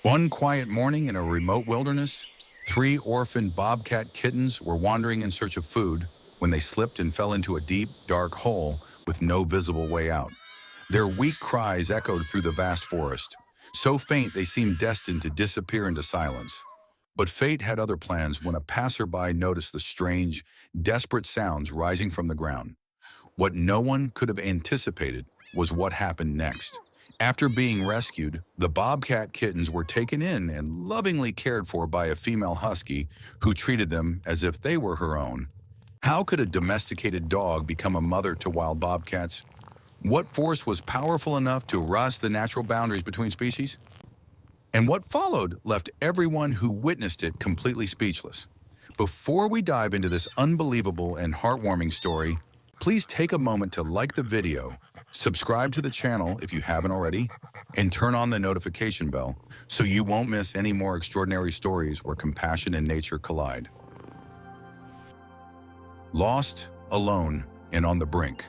One quiet morning in a remote wilderness, three orphaned bobcat kittens were wandering in search of food when they slipped and fell into a deep, dark hole with no visible way out. Their weak cries echoed through the vast forest, so faint they seemed destined to disappear into silence. But fate had other plans when a passerby noticed the strange, desperate sounds rising from the ground. What no one could have anticipated was what happened next. After being rescued, the bobcat kittens were taken in and lovingly cared for by a female husky who treated them as if they were her own. How could a domesticated dog become a mother to wild bobcats? What force was powerful enough to rust the natural boundaries between species? And what followed left everyone who witnessed it completely speechless. Before we dive into this unbelievable and heartwarming story, please take a moment to like the video, subscribe to the channel if you haven't already, and turn on the notification bell so you won't miss any more extraordinary stories where compassion and nature collide. Lost, alone, and on the brink.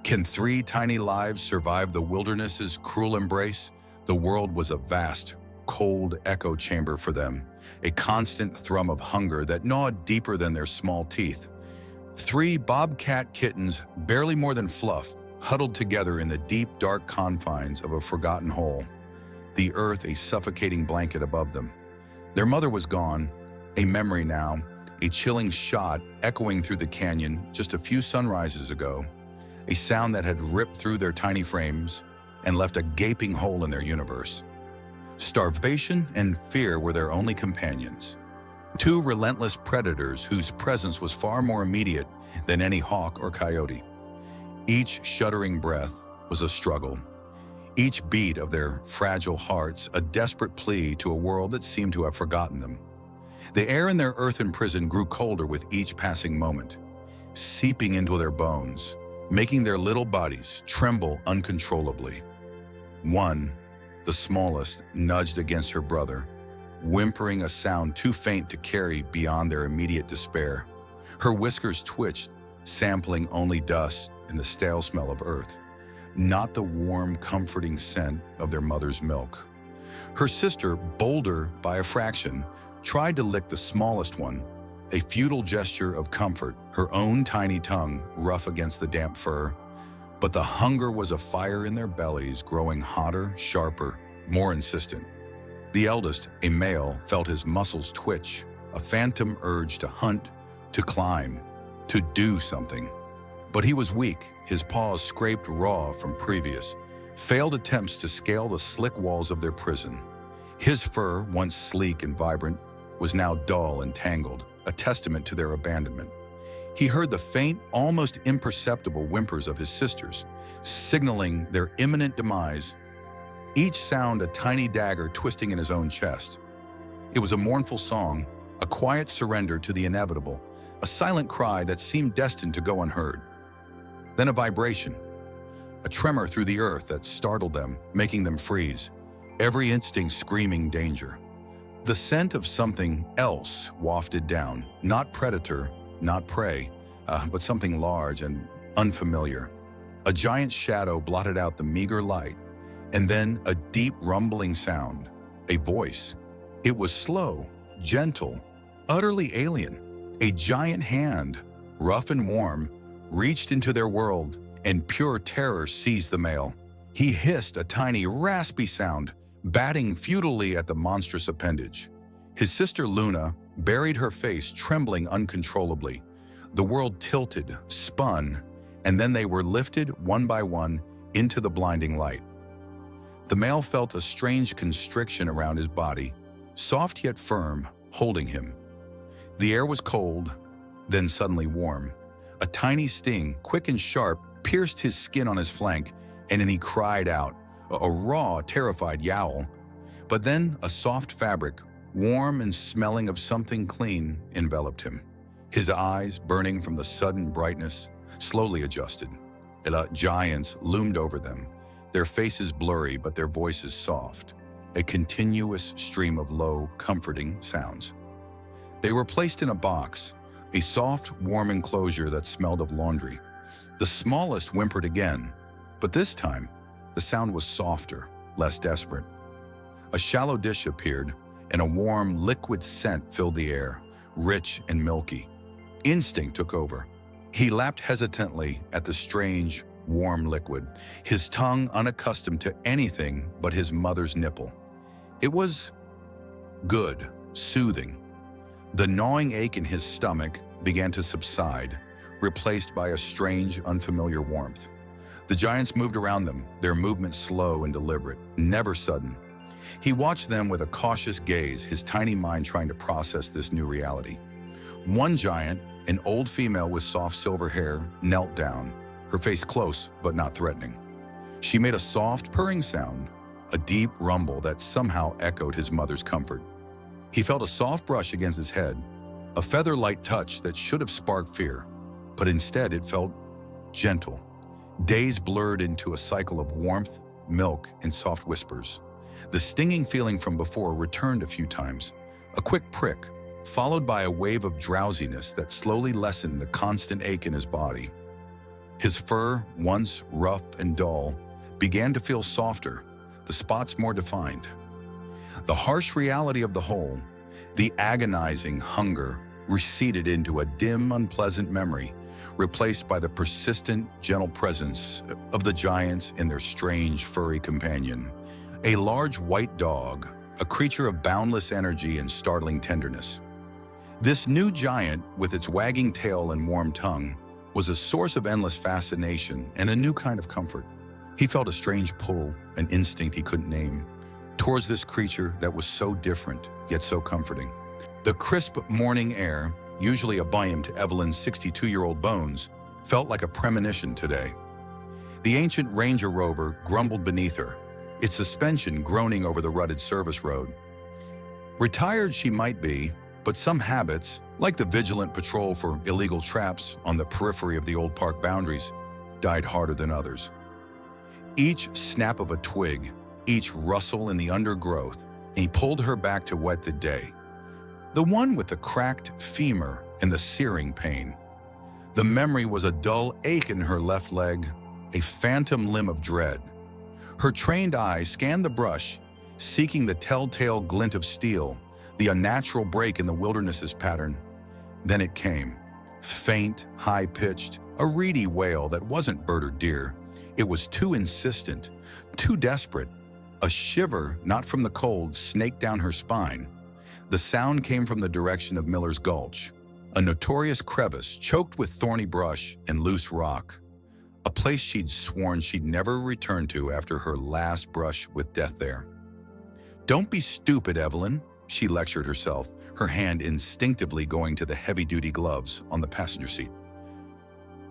Can three tiny lives survive the wilderness's cruel embrace? The world was a vast, cold echo chamber for them, a constant thrum of hunger that gnawed deeper than their small teeth. Three bobcat kittens, barely more than fluff, huddled together in the deep, dark confines of a forgotten hole, the earth a suffocating blanket above them. Their mother was gone, a memory now, a chilling shot echoing through the canyon just a few sunrises ago, a sound that had ripped through their tiny frames and left a gaping hole in their universe. Starvation and fear were their only companions. Two relentless predators whose presence was far more immediate than any hawk or coyote. Each shuddering breath was a struggle. Each beat of their fragile hearts a desperate plea to a world that seemed to have forgotten them. The air in their earthen prison grew colder with each passing moment, seeping into their bones, making their little bodies tremble uncontrollably. One, the smallest, nudged against her brother, whimpering a sound too faint to carry beyond their immediate despair. Her whiskers twitched, sampling only dust and the stale smell of earth, not the warm, comforting scent of their mother's milk. Her sister, bolder by a fraction, tried to lick the smallest one, a futile gesture of comfort, her own tiny tongue rough against the damp fur. But the hunger was a fire in their bellies, growing hotter, sharper, more insistent. The eldest, a male, felt his muscles twitch, a phantom urge to hunt, to climb, to do something. But he was weak, his paws scraped raw from previous, failed attempts to scale the slick walls of their prison. His fur, once sleek and vibrant, was now dull and tangled, a testament to their abandonment. He heard the faint, almost imperceptible whimpers of his sisters, signaling their imminent demise, each sound a tiny dagger twisting in his own chest. It was a mournful song, a quiet surrender to the inevitable, a silent cry that seemed destined to go unheard. Then a vibration, a tremor through the earth that startled them, making them freeze, every instinct screaming danger. The scent of something else wafted down, not predator, not prey, but something large and unfamiliar. A giant shadow blotted out the meager light, and then a deep rumbling sound, a voice. It was slow, gentle, utterly alien. A giant hand, rough and warm, reached into their world, and pure terror seized the male. He hissed a tiny, raspy sound, batting futilely at the monstrous appendage. His sister Luna buried her face, trembling uncontrollably. The world tilted, spun, and then they were lifted one by one into the blinding light. The male felt a strange constriction around his body, soft yet firm, holding him. The air was cold, then suddenly warm. A tiny sting, quick and sharp, pierced his skin on his flank, and then he cried out, a raw, terrified yowl. But then a soft fabric, warm and smelling of something clean, enveloped him. His eyes, burning from the sudden brightness, slowly adjusted. Giants loomed over them, their faces blurry but their voices soft, a continuous stream of low, comforting sounds. They were placed in a box, a soft, warm enclosure that smelled of laundry. The smallest whimpered again, but this time, the sound was softer, less desperate. A shallow dish appeared, and a warm, liquid scent filled the air, rich and milky. Instinct took over. He lapped hesitantly at the strange, warm liquid, his tongue unaccustomed to anything but his mother's nipple. It was good, soothing. The gnawing ache in his stomach began to subside, replaced by a strange, unfamiliar warmth. The giants moved around them, their movement slow and deliberate, never sudden. He watched them with a cautious gaze, his tiny mind trying to process this new reality. One giant, an old female with soft silver hair, knelt down, her face close but not threatening. She made a soft, purring sound, a deep rumble that somehow echoed his mother's comfort. He felt a soft brush against his head, a feather-light touch that should have sparked fear, but instead it felt gentle. Days blurred into a cycle of warmth, milk, and soft whispers. The stinging feeling from before returned a few times, a quick prick, followed by a wave of drowsiness that slowly lessened the constant ache in his body. His fur, once rough and dull, began to feel softer, the spots more defined. The harsh reality of the whole, the agonizing hunger, receded into a dim, unpleasant memory, replaced by the persistent, gentle presence of the giants and their strange, furry companion. A large white dog, a creature of boundless energy and startling tenderness. This new giant, with its wagging tail and warm tongue, was a source of endless fascination and a new kind of comfort. He felt a strange pull, an instinct he couldn't name, towards this creature that was so different, yet so comforting. The crisp morning air, usually a balm to Evelyn's 62-year-old bones, felt like a premonition today. The ancient Ranger Rover grumbled beneath her, its suspension groaning over the rutted service road. Retired she might be, but some habits, like the vigilant patrol for illegal traps on the periphery of the old park boundaries, died harder than others. Each snap of a twig, each rustle in the undergrowth, and he pulled her back to wet the day. The one with the cracked femur and the searing pain. The memory was a dull ache in her left leg, a phantom limb of dread. Her trained eye scanned the brush, seeking the telltale glint of steel, the unnatural break in the wilderness's pattern. Then it came, faint, high-pitched, a reedy wail that wasn't bird or deer. It was too insistent, too desperate. A shiver, not from the cold, snaked down her spine. The sound came from the direction of Miller's Gulch, a notorious crevice choked with thorny brush and loose rock, a place she'd sworn she'd never return to after her last brush with death there. "Don't be stupid, Evelyn," she lectured herself, her hand instinctively going to the heavy-duty gloves on the passenger seat.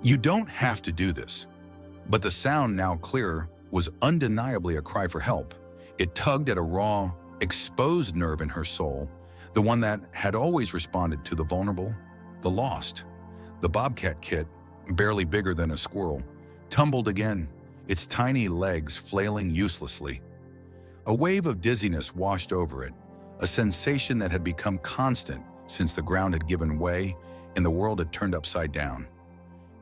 "You don't have to do this." But the sound, now clearer, was undeniably a cry for help. It tugged at a raw, exposed nerve in her soul, the one that had always responded to the vulnerable, the lost. The Bobcat Kit, barely bigger than a squirrel, tumbled again, its tiny legs flailing uselessly. A wave of dizziness washed over it, a sensation that had become constant since the ground had given way and the world had turned upside down.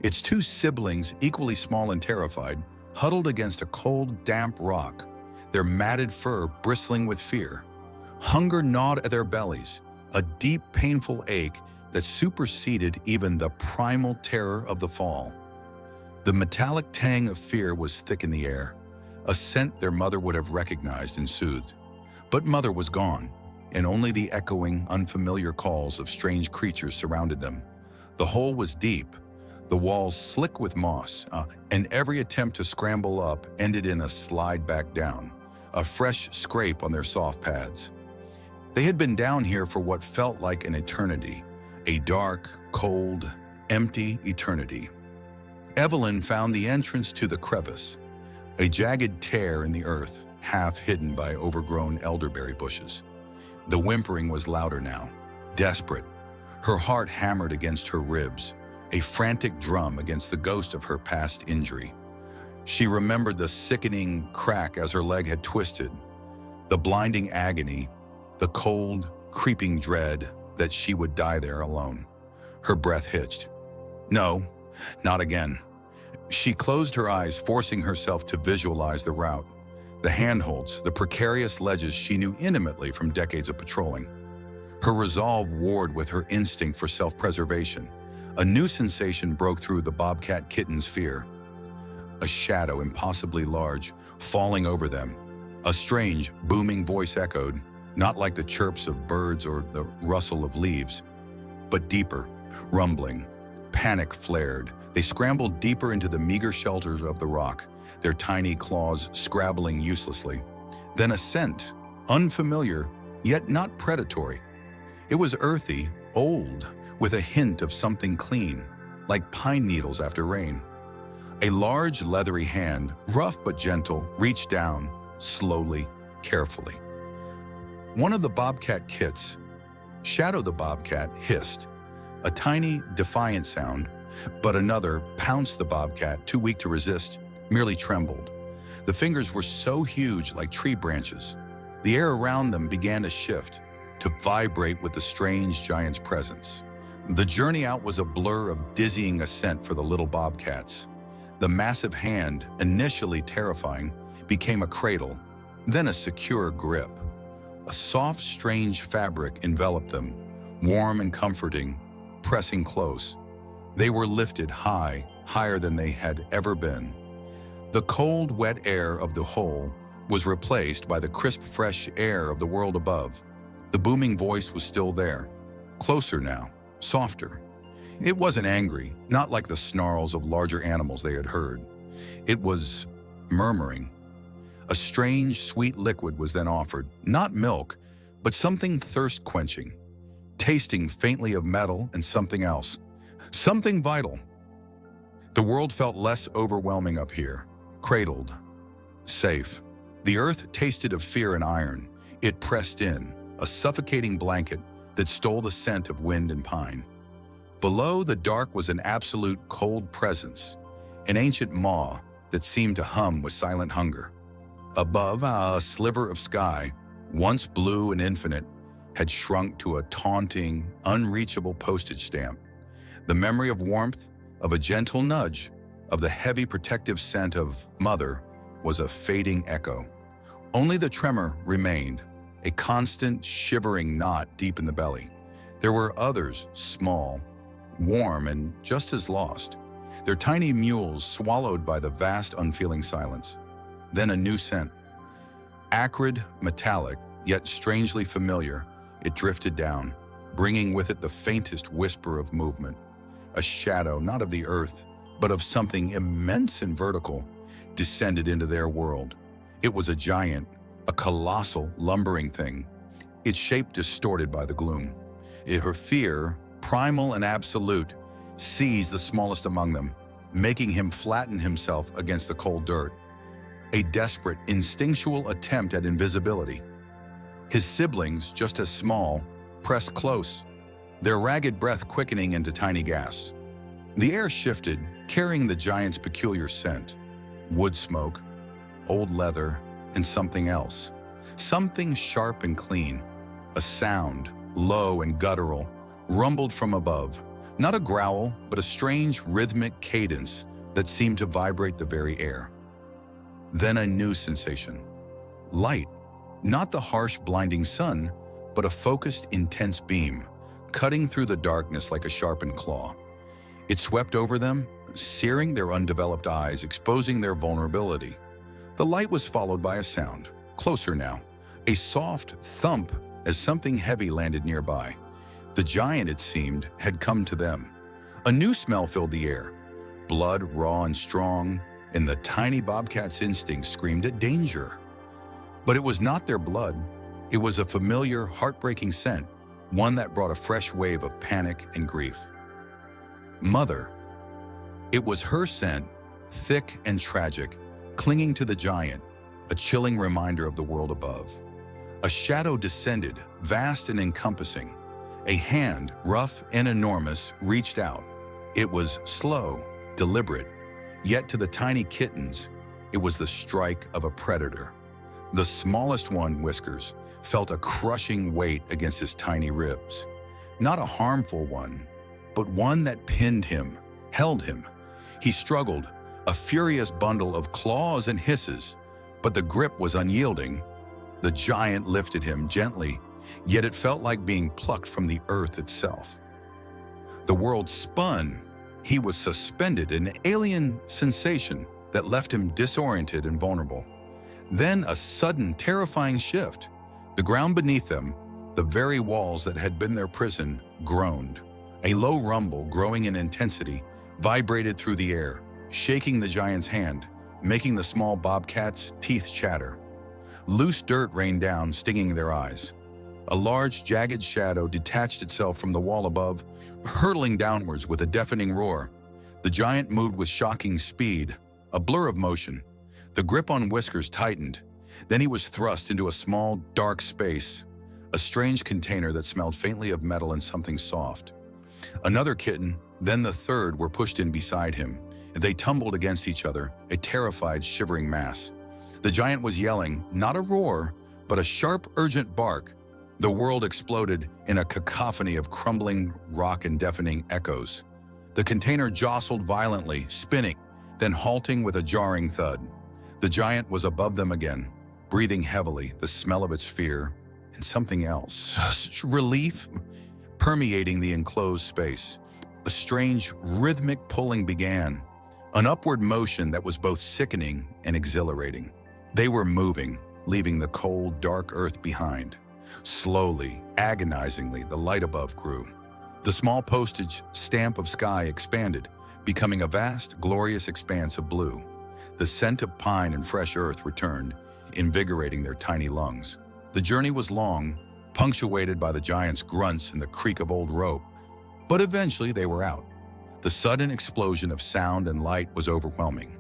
Its two siblings, equally small and terrified, huddled against a cold, damp rock, their matted fur bristling with fear. Hunger gnawed at their bellies, a deep, painful ache that superseded even the primal terror of the fall. The metallic tang of fear was thick in the air, a scent their mother would have recognized and soothed. But mother was gone, and only the echoing, unfamiliar calls of strange creatures surrounded them. The hole was deep, the walls slick with moss, and every attempt to scramble up ended in a slide back down, a fresh scrape on their soft pads. They had been down here for what felt like an eternity, a dark, cold, empty eternity. Evelyn found the entrance to the crevice, a jagged tear in the earth, half hidden by overgrown elderberry bushes. The whimpering was louder now, desperate. Her heart hammered against her ribs, a frantic drum against the ghost of her past injury. She remembered the sickening crack as her leg had twisted, the blinding agony, the cold, creeping dread that she would die there alone. Her breath hitched. No, not again. She closed her eyes, forcing herself to visualize the route. The handholds, the precarious ledges she knew intimately from decades of patrolling. Her resolve warred with her instinct for self-preservation. A new sensation broke through the bobcat kitten's fear. A shadow impossibly large, falling over them. A strange, booming voice echoed, not like the chirps of birds or the rustle of leaves, but deeper, rumbling. Panic flared. They scrambled deeper into the meager shelters of the rock, their tiny claws scrabbling uselessly. Then a scent, unfamiliar, yet not predatory. It was earthy, old, with a hint of something clean, like pine needles after rain. A large, leathery hand, rough but gentle, reached down, slowly, carefully. One of the bobcat kits, Shadow the bobcat, hissed, a tiny, defiant sound, but another pounced the bobcat, too weak to resist, merely trembled. The fingers were so huge, like tree branches. The air around them began to shift, to vibrate with the strange giant's presence. The journey out was a blur of dizzying ascent for the little bobcats. The massive hand, initially terrifying, became a cradle, then a secure grip. A soft, strange fabric enveloped them, warm and comforting, pressing close. They were lifted high, higher than they had ever been. The cold, wet air of the hole was replaced by the crisp, fresh air of the world above. The booming voice was still there, closer now, softer. It wasn't angry, not like the snarls of larger animals they had heard. It was murmuring. A strange, sweet liquid was then offered, not milk, but something thirst-quenching, tasting faintly of metal and something else, something vital. The world felt less overwhelming up here, cradled, safe. The earth tasted of fear and iron. It pressed in, a suffocating blanket that stole the scent of wind and pine. Below, the dark was an absolute cold presence, an ancient maw that seemed to hum with silent hunger. Above, a sliver of sky, once blue and infinite, had shrunk to a taunting, unreachable postage stamp. The memory of warmth, of a gentle nudge, of the heavy protective scent of mother was a fading echo. Only the tremor remained, a constant shivering knot deep in the belly. There were others, small, warm, and just as lost, their tiny mules swallowed by the vast, unfeeling silence. Then a new scent. Acrid, metallic, yet strangely familiar, it drifted down, bringing with it the faintest whisper of movement. A shadow, not of the earth, but of something immense and vertical, descended into their world. It was a giant, a colossal, lumbering thing, its shape distorted by the gloom. Her fear, primal and absolute, seized the smallest among them, making him flatten himself against the cold dirt. A desperate, instinctual attempt at invisibility. His siblings, just as small, pressed close, their ragged breath quickening into tiny gasps. The air shifted, carrying the giant's peculiar scent. Wood smoke, old leather, and something else. Something sharp and clean. A sound, low and guttural, rumbled from above. Not a growl, but a strange rhythmic cadence that seemed to vibrate the very air. Then a new sensation. Light. Not the harsh, blinding sun, but a focused, intense beam, cutting through the darkness like a sharpened claw. It swept over them, searing their undeveloped eyes, exposing their vulnerability. The light was followed by a sound, closer now, a soft thump as something heavy landed nearby. The giant, it seemed, had come to them. A new smell filled the air, blood raw and strong, and the tiny bobcat's instinct screamed at danger. But it was not their blood. It was a familiar, heartbreaking scent, one that brought a fresh wave of panic and grief. Mother. It was her scent, thick and tragic, clinging to the giant, a chilling reminder of the world above. A shadow descended, vast and encompassing. A hand, rough and enormous, reached out. It was slow, deliberate, yet to the tiny kittens, it was the strike of a predator. The smallest one, Whiskers, felt a crushing weight against his tiny ribs. Not a harmful one, but one that pinned him, held him. He struggled, a furious bundle of claws and hisses, But the grip was unyielding. The giant lifted him gently, yet it felt like being plucked from the earth itself. The world spun. He was suspended, an alien sensation that left him disoriented and vulnerable. Then a sudden, terrifying shift. The ground beneath them, the very walls that had been their prison, groaned. A low rumble, growing in intensity, vibrated through the air, shaking the giant's hand, making the small bobcat's teeth chatter. Loose dirt rained down, stinging their eyes. A large, jagged shadow detached itself from the wall above, hurtling downwards with a deafening roar. The giant moved with shocking speed, a blur of motion. The grip on Whiskers tightened. Then he was thrust into a small, dark space, a strange container that smelled faintly of metal and something soft. Another kitten, then the third, were pushed in beside him. They tumbled against each other, a terrified, shivering mass. The giant was yelling, not a roar, but a sharp, urgent bark. The world exploded in a cacophony of crumbling rock and deafening echoes. The container jostled violently, spinning, then halting with a jarring thud. The giant was above them again, breathing heavily, the smell of its fear, and something else. Relief permeating the enclosed space. A strange, rhythmic pulling began, an upward motion that was both sickening and exhilarating. They were moving, leaving the cold, dark earth behind. Slowly, agonizingly, the light above grew. The small postage stamp of sky expanded, becoming a vast, glorious expanse of blue. The scent of pine and fresh earth returned, invigorating their tiny lungs. The journey was long, punctuated by the giant's grunts and the creak of old rope, but eventually they were out. The sudden explosion of sound and light was overwhelming.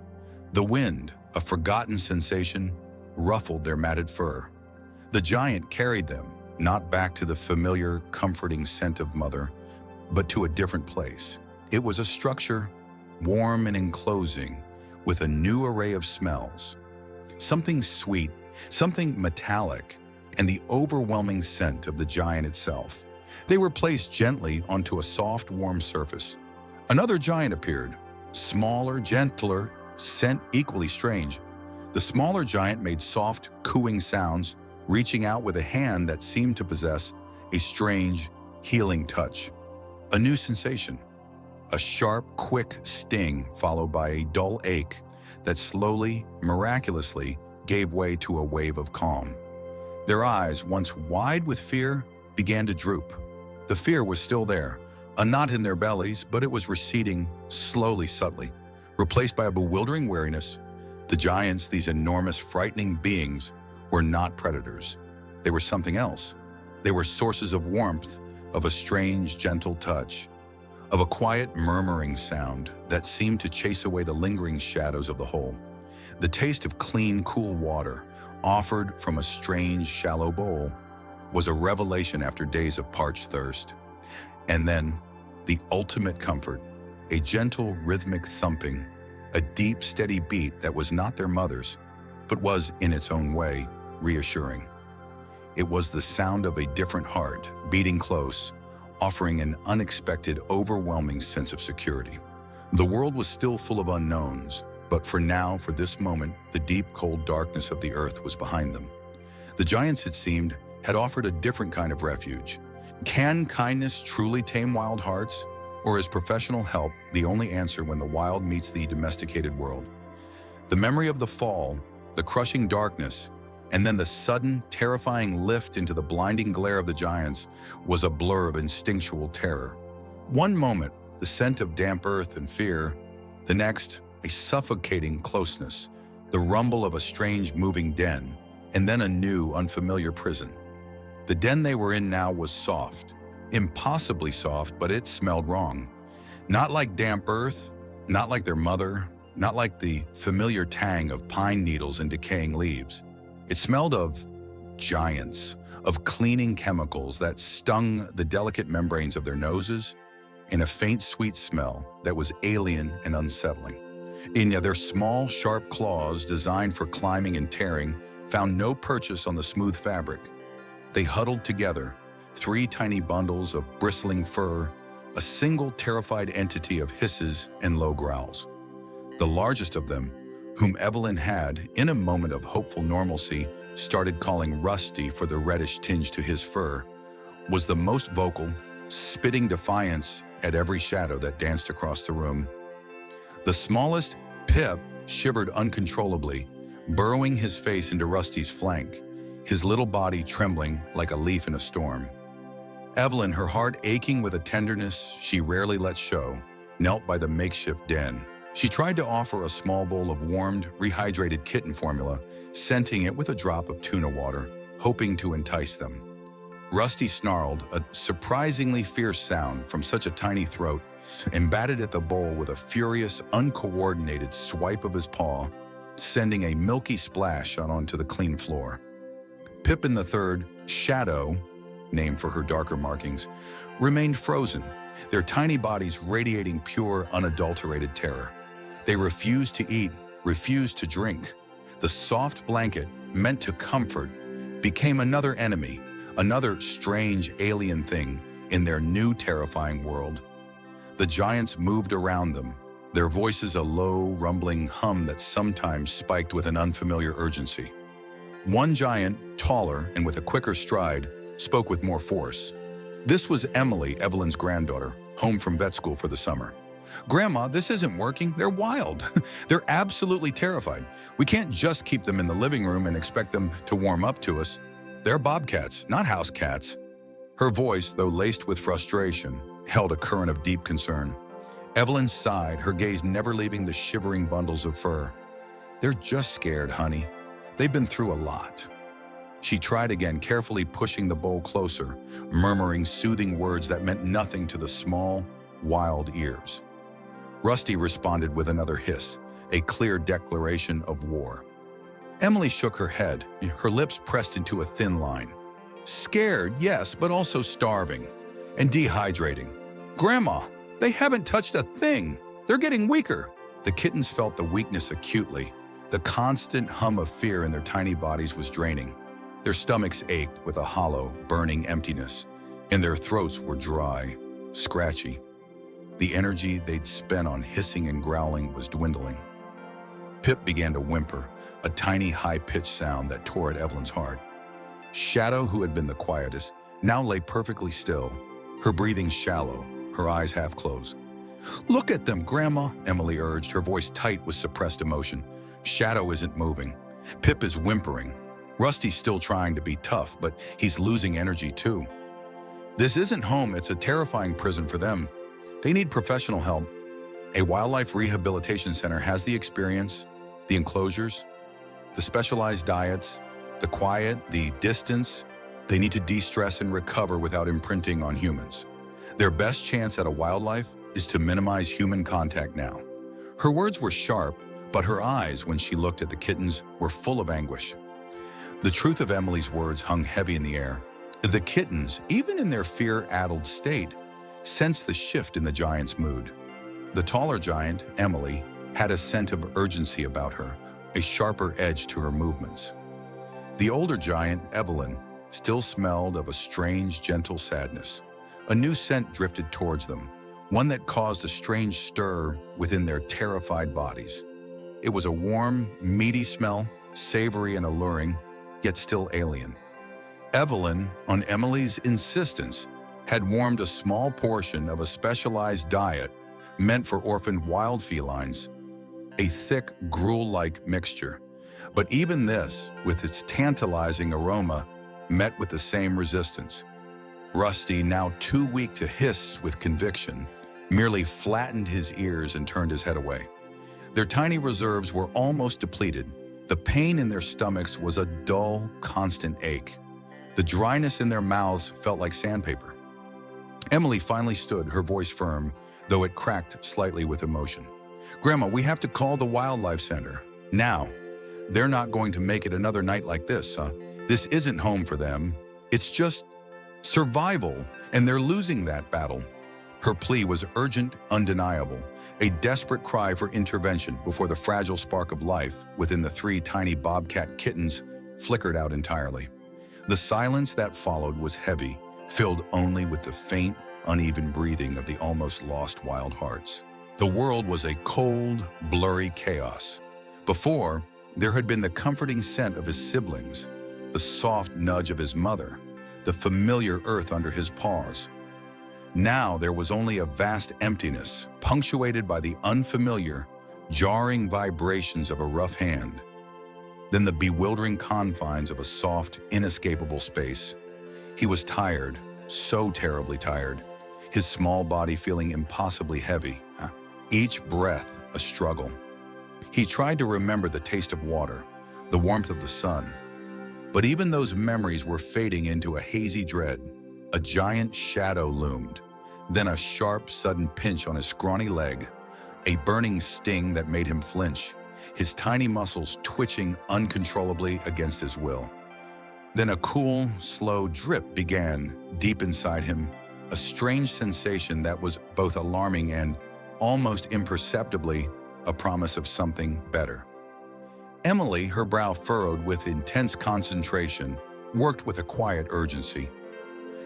The wind, a forgotten sensation, ruffled their matted fur. The giant carried them, not back to the familiar, comforting scent of mother, but to a different place. It was a structure, warm and enclosing, with a new array of smells. Something sweet, something metallic, and the overwhelming scent of the giant itself. They were placed gently onto a soft, warm surface. Another giant appeared, smaller, gentler, scent equally strange. The smaller giant made soft, cooing sounds, reaching out with a hand that seemed to possess a strange, healing touch. A new sensation, a sharp, quick sting followed by a dull ache that slowly, miraculously, gave way to a wave of calm. Their eyes, once wide with fear, began to droop. The fear was still there, a knot in their bellies, but it was receding slowly, subtly, replaced by a bewildering wariness. The giants, these enormous, frightening beings, were not predators. They were something else. They were sources of warmth, of a strange, gentle touch, of a quiet, murmuring sound that seemed to chase away the lingering shadows of the hole. The taste of clean, cool water, offered from a strange, shallow bowl, was a revelation after days of parched thirst. And then, the ultimate comfort, a gentle, rhythmic thumping, a deep, steady beat that was not their mother's, but was, in its own way, reassuring. It was the sound of a different heart, beating close, offering an unexpected, overwhelming sense of security. The world was still full of unknowns, but for now, for this moment, the deep, cold darkness of the earth was behind them. The giants, it seemed, had offered a different kind of refuge. Can kindness truly tame wild hearts? Or is professional help the only answer when the wild meets the domesticated world? The memory of the fall, the crushing darkness, and then the sudden, terrifying lift into the blinding glare of the giants was a blur of instinctual terror. One moment, the scent of damp earth and fear. The next, a suffocating closeness, the rumble of a strange moving den, and then a new, unfamiliar prison. The den they were in now was soft, impossibly soft, but it smelled wrong. Not like damp earth, not like their mother, not like the familiar tang of pine needles and decaying leaves. It smelled of giants, of cleaning chemicals that stung the delicate membranes of their noses, in a faint, sweet smell that was alien and unsettling. In their small, sharp claws, designed for climbing and tearing, found no purchase on the smooth fabric. They huddled together, 3 tiny bundles of bristling fur, a single terrified entity of hisses and low growls. The largest of them, whom Evelyn had, in a moment of hopeful normalcy, started calling Rusty for the reddish tinge to his fur, was the most vocal, spitting defiance at every shadow that danced across the room. The smallest, Pip, shivered uncontrollably, burrowing his face into Rusty's flank, his little body trembling like a leaf in a storm. Evelyn, her heart aching with a tenderness she rarely let show, knelt by the makeshift den. She tried to offer a small bowl of warmed, rehydrated kitten formula, scenting it with a drop of tuna water, hoping to entice them. Rusty snarled, a surprisingly fierce sound from such a tiny throat, and batted at the bowl with a furious, uncoordinated swipe of his paw, sending a milky splash out onto the clean floor. Pippin III, Shadow, named for her darker markings, remained frozen, their tiny bodies radiating pure, unadulterated terror. They refused to eat, refused to drink. The soft blanket, meant to comfort, became another enemy, another strange alien thing in their new terrifying world. The giants moved around them, their voices a low, rumbling hum that sometimes spiked with an unfamiliar urgency. One giant, taller and with a quicker stride, spoke with more force. This was Emily, Evelyn's granddaughter, home from vet school for the summer. "Grandma, this isn't working. They're wild. They're absolutely terrified. We can't just keep them in the living room and expect them to warm up to us. They're bobcats, not house cats." Her voice, though laced with frustration, held a current of deep concern. Evelyn sighed, her gaze never leaving the shivering bundles of fur. "They're just scared, honey. They've been through a lot." She tried again, carefully pushing the bowl closer, murmuring soothing words that meant nothing to the small, wild ears. Rusty responded with another hiss, a clear declaration of war. Emily shook her head, her lips pressed into a thin line. "Scared, yes, but also starving. And dehydrating. Grandma, they haven't touched a thing. They're getting weaker." The kittens felt the weakness acutely. The constant hum of fear in their tiny bodies was draining. Their stomachs ached with a hollow, burning emptiness, and their throats were dry, scratchy. The energy they'd spent on hissing and growling was dwindling. Pip began to whimper, a tiny high-pitched sound that tore at Evelyn's heart. Shadow, who had been the quietest, now lay perfectly still, her breathing shallow, her eyes half closed. "Look at them, Grandma," Emily urged, her voice tight with suppressed emotion. Shadow isn't moving. Pip is whimpering. Rusty's still trying to be tough, but he's losing energy too. This isn't home, it's a terrifying prison for them. They need professional help. A wildlife rehabilitation center has the experience, the enclosures, the specialized diets, the quiet, the distance. They need to de-stress and recover without imprinting on humans. Their best chance at a wildlife is to minimize human contact now. Her words were sharp, but her eyes, when she looked at the kittens, were full of anguish. The truth of Emily's words hung heavy in the air. The kittens, even in their fear-addled state, sensed the shift in the giant's mood. The taller giant, Emily, had a scent of urgency about her, a sharper edge to her movements. The older giant, Evelyn, still smelled of a strange, gentle sadness. A new scent drifted towards them, one that caused a strange stir within their terrified bodies. It was a warm, meaty smell, savory and alluring, yet still alien. Evelyn, on Emily's insistence, had warmed a small portion of a specialized diet meant for orphaned wild felines, a thick, gruel-like mixture. But even this, with its tantalizing aroma, met with the same resistance. Rusty, now too weak to hiss with conviction, merely flattened his ears and turned his head away. Their tiny reserves were almost depleted. The pain in their stomachs was a dull, constant ache. The dryness in their mouths felt like sandpaper. Emily finally stood, her voice firm, though it cracked slightly with emotion. "Grandma, we have to call the wildlife center. Now. They're not going to make it another night like this, huh? This isn't home for them. It's just survival, and they're losing that battle." Her plea was urgent, undeniable, a desperate cry for intervention before the fragile spark of life within the 3 tiny bobcat kittens flickered out entirely. The silence that followed was heavy, filled only with the faint, uneven breathing of the almost lost wild hearts. The world was a cold, blurry chaos. Before, there had been the comforting scent of his siblings, the soft nudge of his mother, the familiar earth under his paws. Now there was only a vast emptiness, punctuated by the unfamiliar, jarring vibrations of a rough hand, then the bewildering confines of a soft, inescapable space. He was tired, so terribly tired, his small body feeling impossibly heavy, each breath a struggle. He tried to remember the taste of water, the warmth of the sun, but even those memories were fading into a hazy dread. A giant shadow loomed, then a sharp, sudden pinch on his scrawny leg, a burning sting that made him flinch, his tiny muscles twitching uncontrollably against his will. Then a cool, slow drip began deep inside him, a strange sensation that was both alarming and, almost imperceptibly, a promise of something better. Emily, her brow furrowed with intense concentration, worked with a quiet urgency.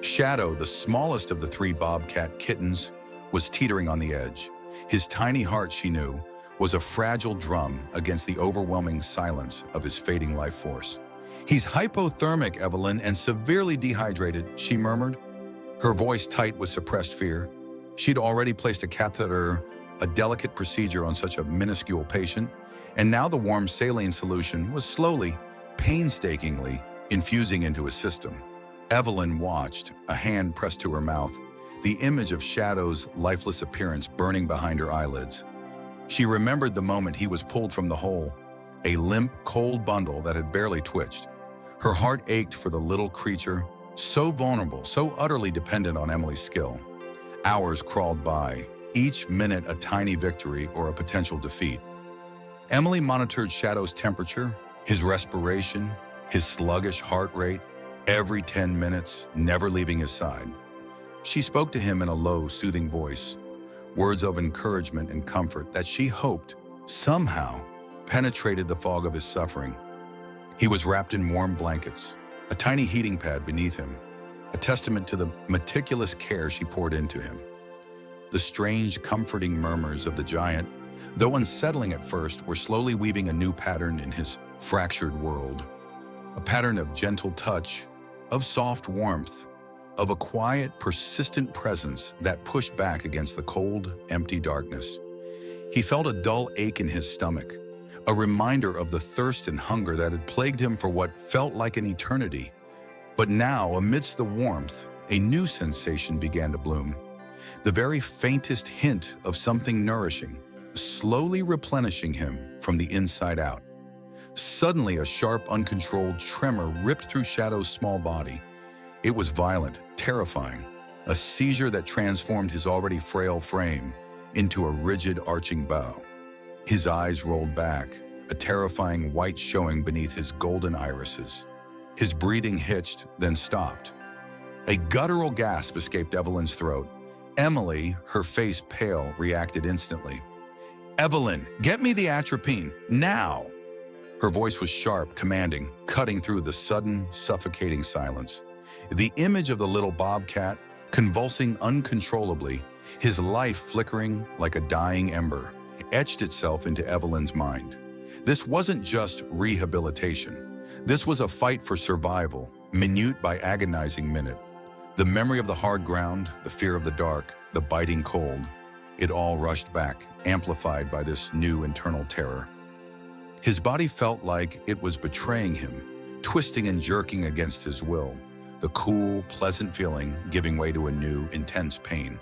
Shadow, the smallest of the three bobcat kittens, was teetering on the edge. His tiny heart, she knew, was a fragile drum against the overwhelming silence of his fading life force. "He's hypothermic, Evelyn, and severely dehydrated," she murmured, her voice tight with suppressed fear. She'd already placed a catheter, a delicate procedure on such a minuscule patient, and now the warm saline solution was slowly, painstakingly infusing into his system. Evelyn watched, a hand pressed to her mouth, the image of Shadow's lifeless appearance burning behind her eyelids. She remembered the moment he was pulled from the hole, a limp, cold bundle that had barely twitched. Her heart ached for the little creature, so vulnerable, so utterly dependent on Emily's skill. Hours crawled by, each minute a tiny victory or a potential defeat. Emily monitored Shadow's temperature, his respiration, his sluggish heart rate, every 10 minutes, never leaving his side. She spoke to him in a low, soothing voice, words of encouragement and comfort that she hoped, somehow, penetrated the fog of his suffering. He was wrapped in warm blankets, a tiny heating pad beneath him, a testament to the meticulous care she poured into him. The strange, comforting murmurs of the giant, though unsettling at first, were slowly weaving a new pattern in his fractured world. A pattern of gentle touch, of soft warmth, of a quiet, persistent presence that pushed back against the cold, empty darkness. He felt a dull ache in his stomach, a reminder of the thirst and hunger that had plagued him for what felt like an eternity. But now, amidst the warmth, a new sensation began to bloom. The very faintest hint of something nourishing, slowly replenishing him from the inside out. Suddenly, a sharp, uncontrolled tremor ripped through Shadow's small body. It was violent, terrifying, a seizure that transformed his already frail frame into a rigid, arching bow. His eyes rolled back, a terrifying white showing beneath his golden irises. His breathing hitched, then stopped. A guttural gasp escaped Evelyn's throat. Emily, her face pale, reacted instantly. "Evelyn, get me the atropine, now!" Her voice was sharp, commanding, cutting through the sudden, suffocating silence. The image of the little bobcat, convulsing uncontrollably, his life flickering like a dying ember, etched itself into Evelyn's mind. This wasn't just rehabilitation. This was a fight for survival, minute by agonizing minute. The memory of the hard ground, the fear of the dark, the biting cold, it all rushed back, amplified by this new internal terror. His body felt like it was betraying him, twisting and jerking against his will, the cool, pleasant feeling giving way to a new, intense pain.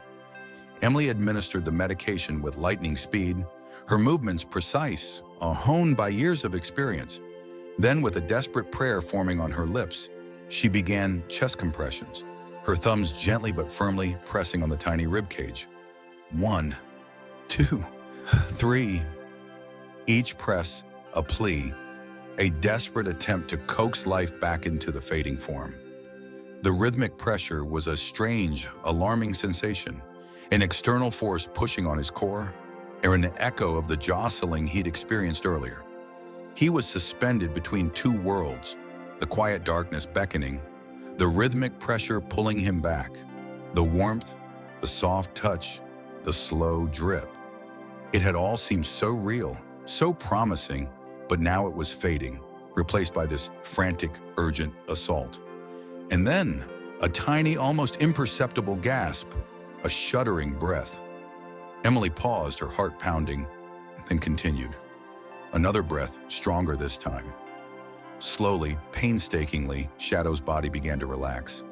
Emily administered the medication with lightning speed, her movements precise, honed by years of experience. Then, with a desperate prayer forming on her lips, she began chest compressions, her thumbs gently but firmly pressing on the tiny ribcage. 1, 2, 3. Each press, a plea, a desperate attempt to coax life back into the fading form. The rhythmic pressure was a strange, alarming sensation, an external force pushing on his core, or an echo of the jostling he'd experienced earlier. He was suspended between two worlds, the quiet darkness beckoning, the rhythmic pressure pulling him back, the warmth, the soft touch, the slow drip. It had all seemed so real, so promising, but now it was fading, replaced by this frantic, urgent assault. And then, a tiny, almost imperceptible gasp, a shuddering breath. Emily paused, her heart pounding, then continued. Another breath, stronger this time. Slowly, painstakingly, Shadow's body began to relax.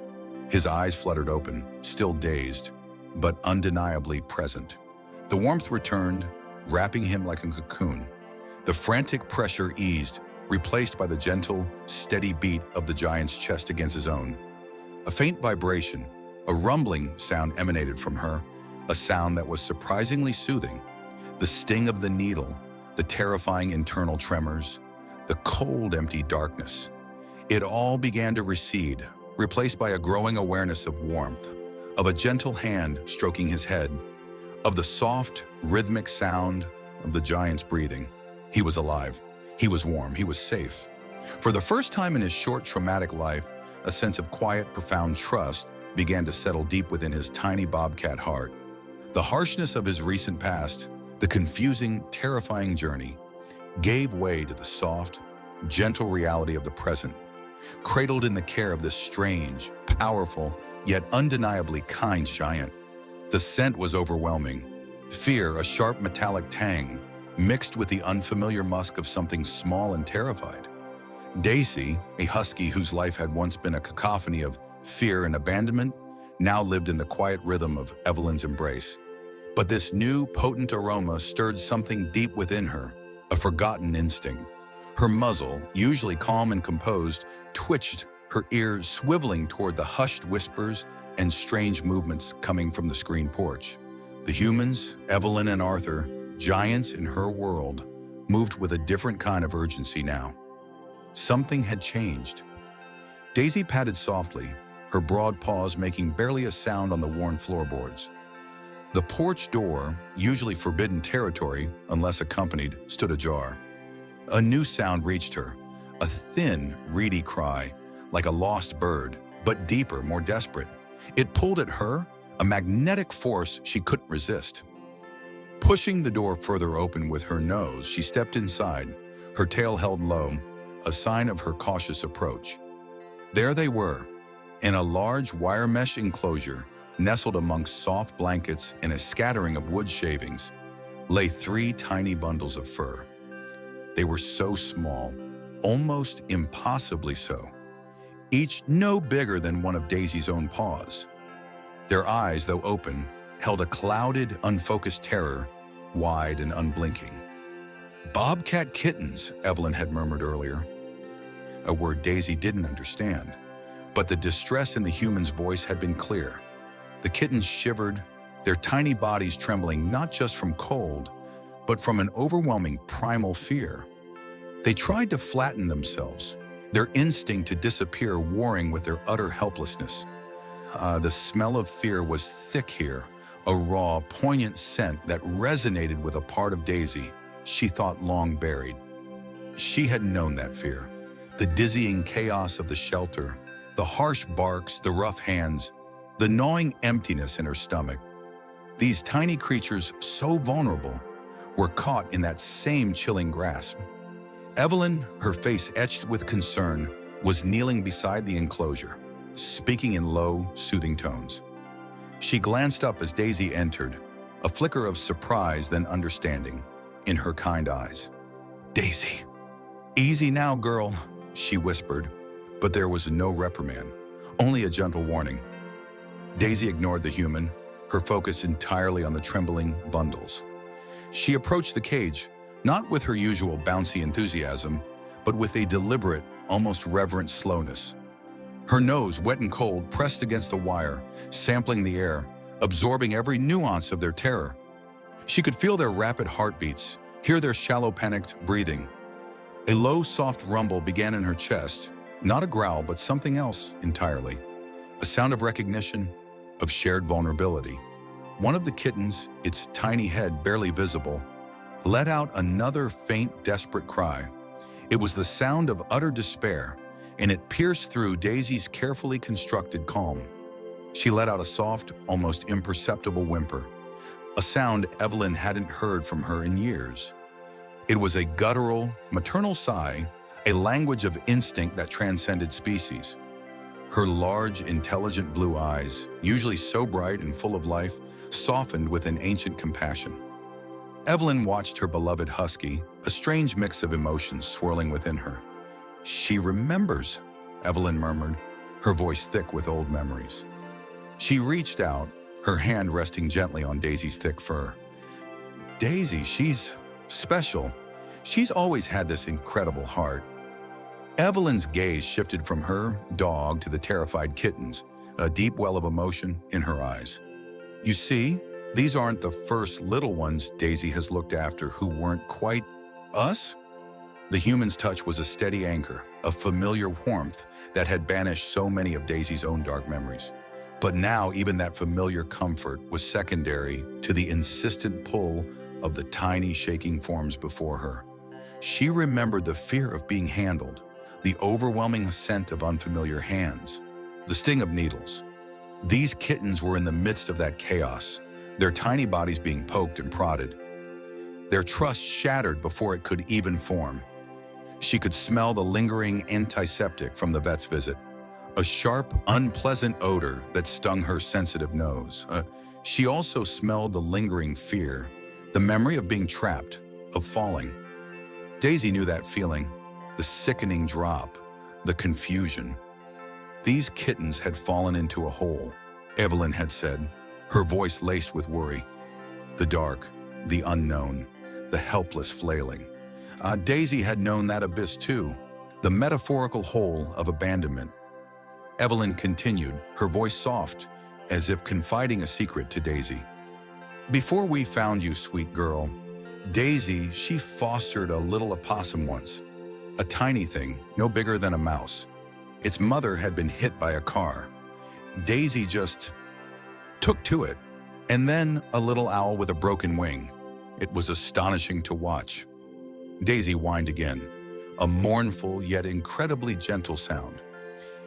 His eyes fluttered open, still dazed, but undeniably present. The warmth returned, wrapping him like a cocoon. The frantic pressure eased, replaced by the gentle, steady beat of the giant's chest against his own. A faint vibration, a rumbling sound emanated from her, a sound that was surprisingly soothing. The sting of the needle, the terrifying internal tremors, the cold, empty darkness. It all began to recede, replaced by a growing awareness of warmth, of a gentle hand stroking his head, of the soft, rhythmic sound of the giant's breathing. He was alive. He was warm. He was safe. For the first time in his short, traumatic life, a sense of quiet, profound trust began to settle deep within his tiny bobcat heart. The harshness of his recent past, the confusing, terrifying journey, gave way to the soft, gentle reality of the present, cradled in the care of this strange, powerful, yet undeniably kind giant. The scent was overwhelming. Fear, a sharp metallic tang, mixed with the unfamiliar musk of something small and terrified. Daisy, a husky whose life had once been a cacophony of fear and abandonment, now lived in the quiet rhythm of Evelyn's embrace. But this new, potent aroma stirred something deep within her, a forgotten instinct. Her muzzle, usually calm and composed, twitched, her ears swiveling toward the hushed whispers and strange movements coming from the screen porch. The humans, Evelyn and Arthur, giants in her world, moved with a different kind of urgency now. Something had changed. Daisy patted softly, her broad paws making barely a sound on the worn floorboards. The porch door, usually forbidden territory unless accompanied, stood ajar. A new sound reached her, a thin, reedy cry, like a lost bird, but deeper, more desperate. It pulled at her, a magnetic force she couldn't resist. Pushing the door further open with her nose, she stepped inside, her tail held low, a sign of her cautious approach. There they were, in a large wire mesh enclosure, nestled amongst soft blankets and a scattering of wood shavings, lay 3 tiny bundles of fur. They were so small, almost impossibly so, each no bigger than one of Daisy's own paws. Their eyes, though open, held a clouded, unfocused terror, wide and unblinking. "Bobcat kittens," Evelyn had murmured earlier, a word Daisy didn't understand, but the distress in the human's voice had been clear. The kittens shivered, their tiny bodies trembling not just from cold, but from an overwhelming primal fear. They tried to flatten themselves, their instinct to disappear warring with their utter helplessness. The smell of fear was thick here, a raw, poignant scent that resonated with a part of Daisy she thought long buried. She had known that fear, the dizzying chaos of the shelter, the harsh barks, the rough hands, the gnawing emptiness in her stomach. These tiny creatures, so vulnerable, were caught in that same chilling grasp. Evelyn, her face etched with concern, was kneeling beside the enclosure, speaking in low, soothing tones. She glanced up as Daisy entered, a flicker of surprise then understanding in her kind eyes. "Daisy, easy now, girl," she whispered, but there was no reprimand, only a gentle warning. Daisy ignored the human, her focus entirely on the trembling bundles. She approached the cage, not with her usual bouncy enthusiasm, but with a deliberate, almost reverent slowness. Her nose, wet and cold, pressed against the wire, sampling the air, absorbing every nuance of their terror. She could feel their rapid heartbeats, hear their shallow, panicked breathing. A low, soft rumble began in her chest, not a growl, but something else entirely. A sound of recognition, of shared vulnerability. One of the kittens, its tiny head barely visible, let out another faint, desperate cry. It was the sound of utter despair, and it pierced through Daisy's carefully constructed calm. She let out a soft, almost imperceptible whimper, a sound Evelyn hadn't heard from her in years. It was a guttural, maternal sigh, a language of instinct that transcended species. Her large, intelligent blue eyes, usually so bright and full of life, softened with an ancient compassion. Evelyn watched her beloved husky, a strange mix of emotions swirling within her. "She remembers," Evelyn murmured, her voice thick with old memories. She reached out, her hand resting gently on Daisy's thick fur. "Daisy, she's special. She's always had this incredible heart." Evelyn's gaze shifted from her dog to the terrified kittens, a deep well of emotion in her eyes. "You see, these aren't the first little ones Daisy has looked after who weren't quite us." The human's touch was a steady anchor, a familiar warmth that had banished so many of Daisy's own dark memories. But now even that familiar comfort was secondary to the insistent pull of the tiny shaking forms before her. She remembered the fear of being handled, the overwhelming scent of unfamiliar hands, the sting of needles. These kittens were in the midst of that chaos, their tiny bodies being poked and prodded. Their trust shattered before it could even form. She could smell the lingering antiseptic from the vet's visit, a sharp, unpleasant odor that stung her sensitive nose. She also smelled the lingering fear, the memory of being trapped, of falling. Daisy knew that feeling, the sickening drop, the confusion. These kittens had fallen into a hole, Evelyn had said, her voice laced with worry. The dark, the unknown, the helpless flailing. Daisy had known that abyss too, the metaphorical hole of abandonment. Evelyn continued, her voice soft, as if confiding a secret to Daisy. "Before we found you, sweet girl, Daisy, she fostered a little opossum once. A tiny thing, no bigger than a mouse. Its mother had been hit by a car. Daisy just took to it. And then a little owl with a broken wing. It was astonishing to watch." Daisy whined again, a mournful yet incredibly gentle sound.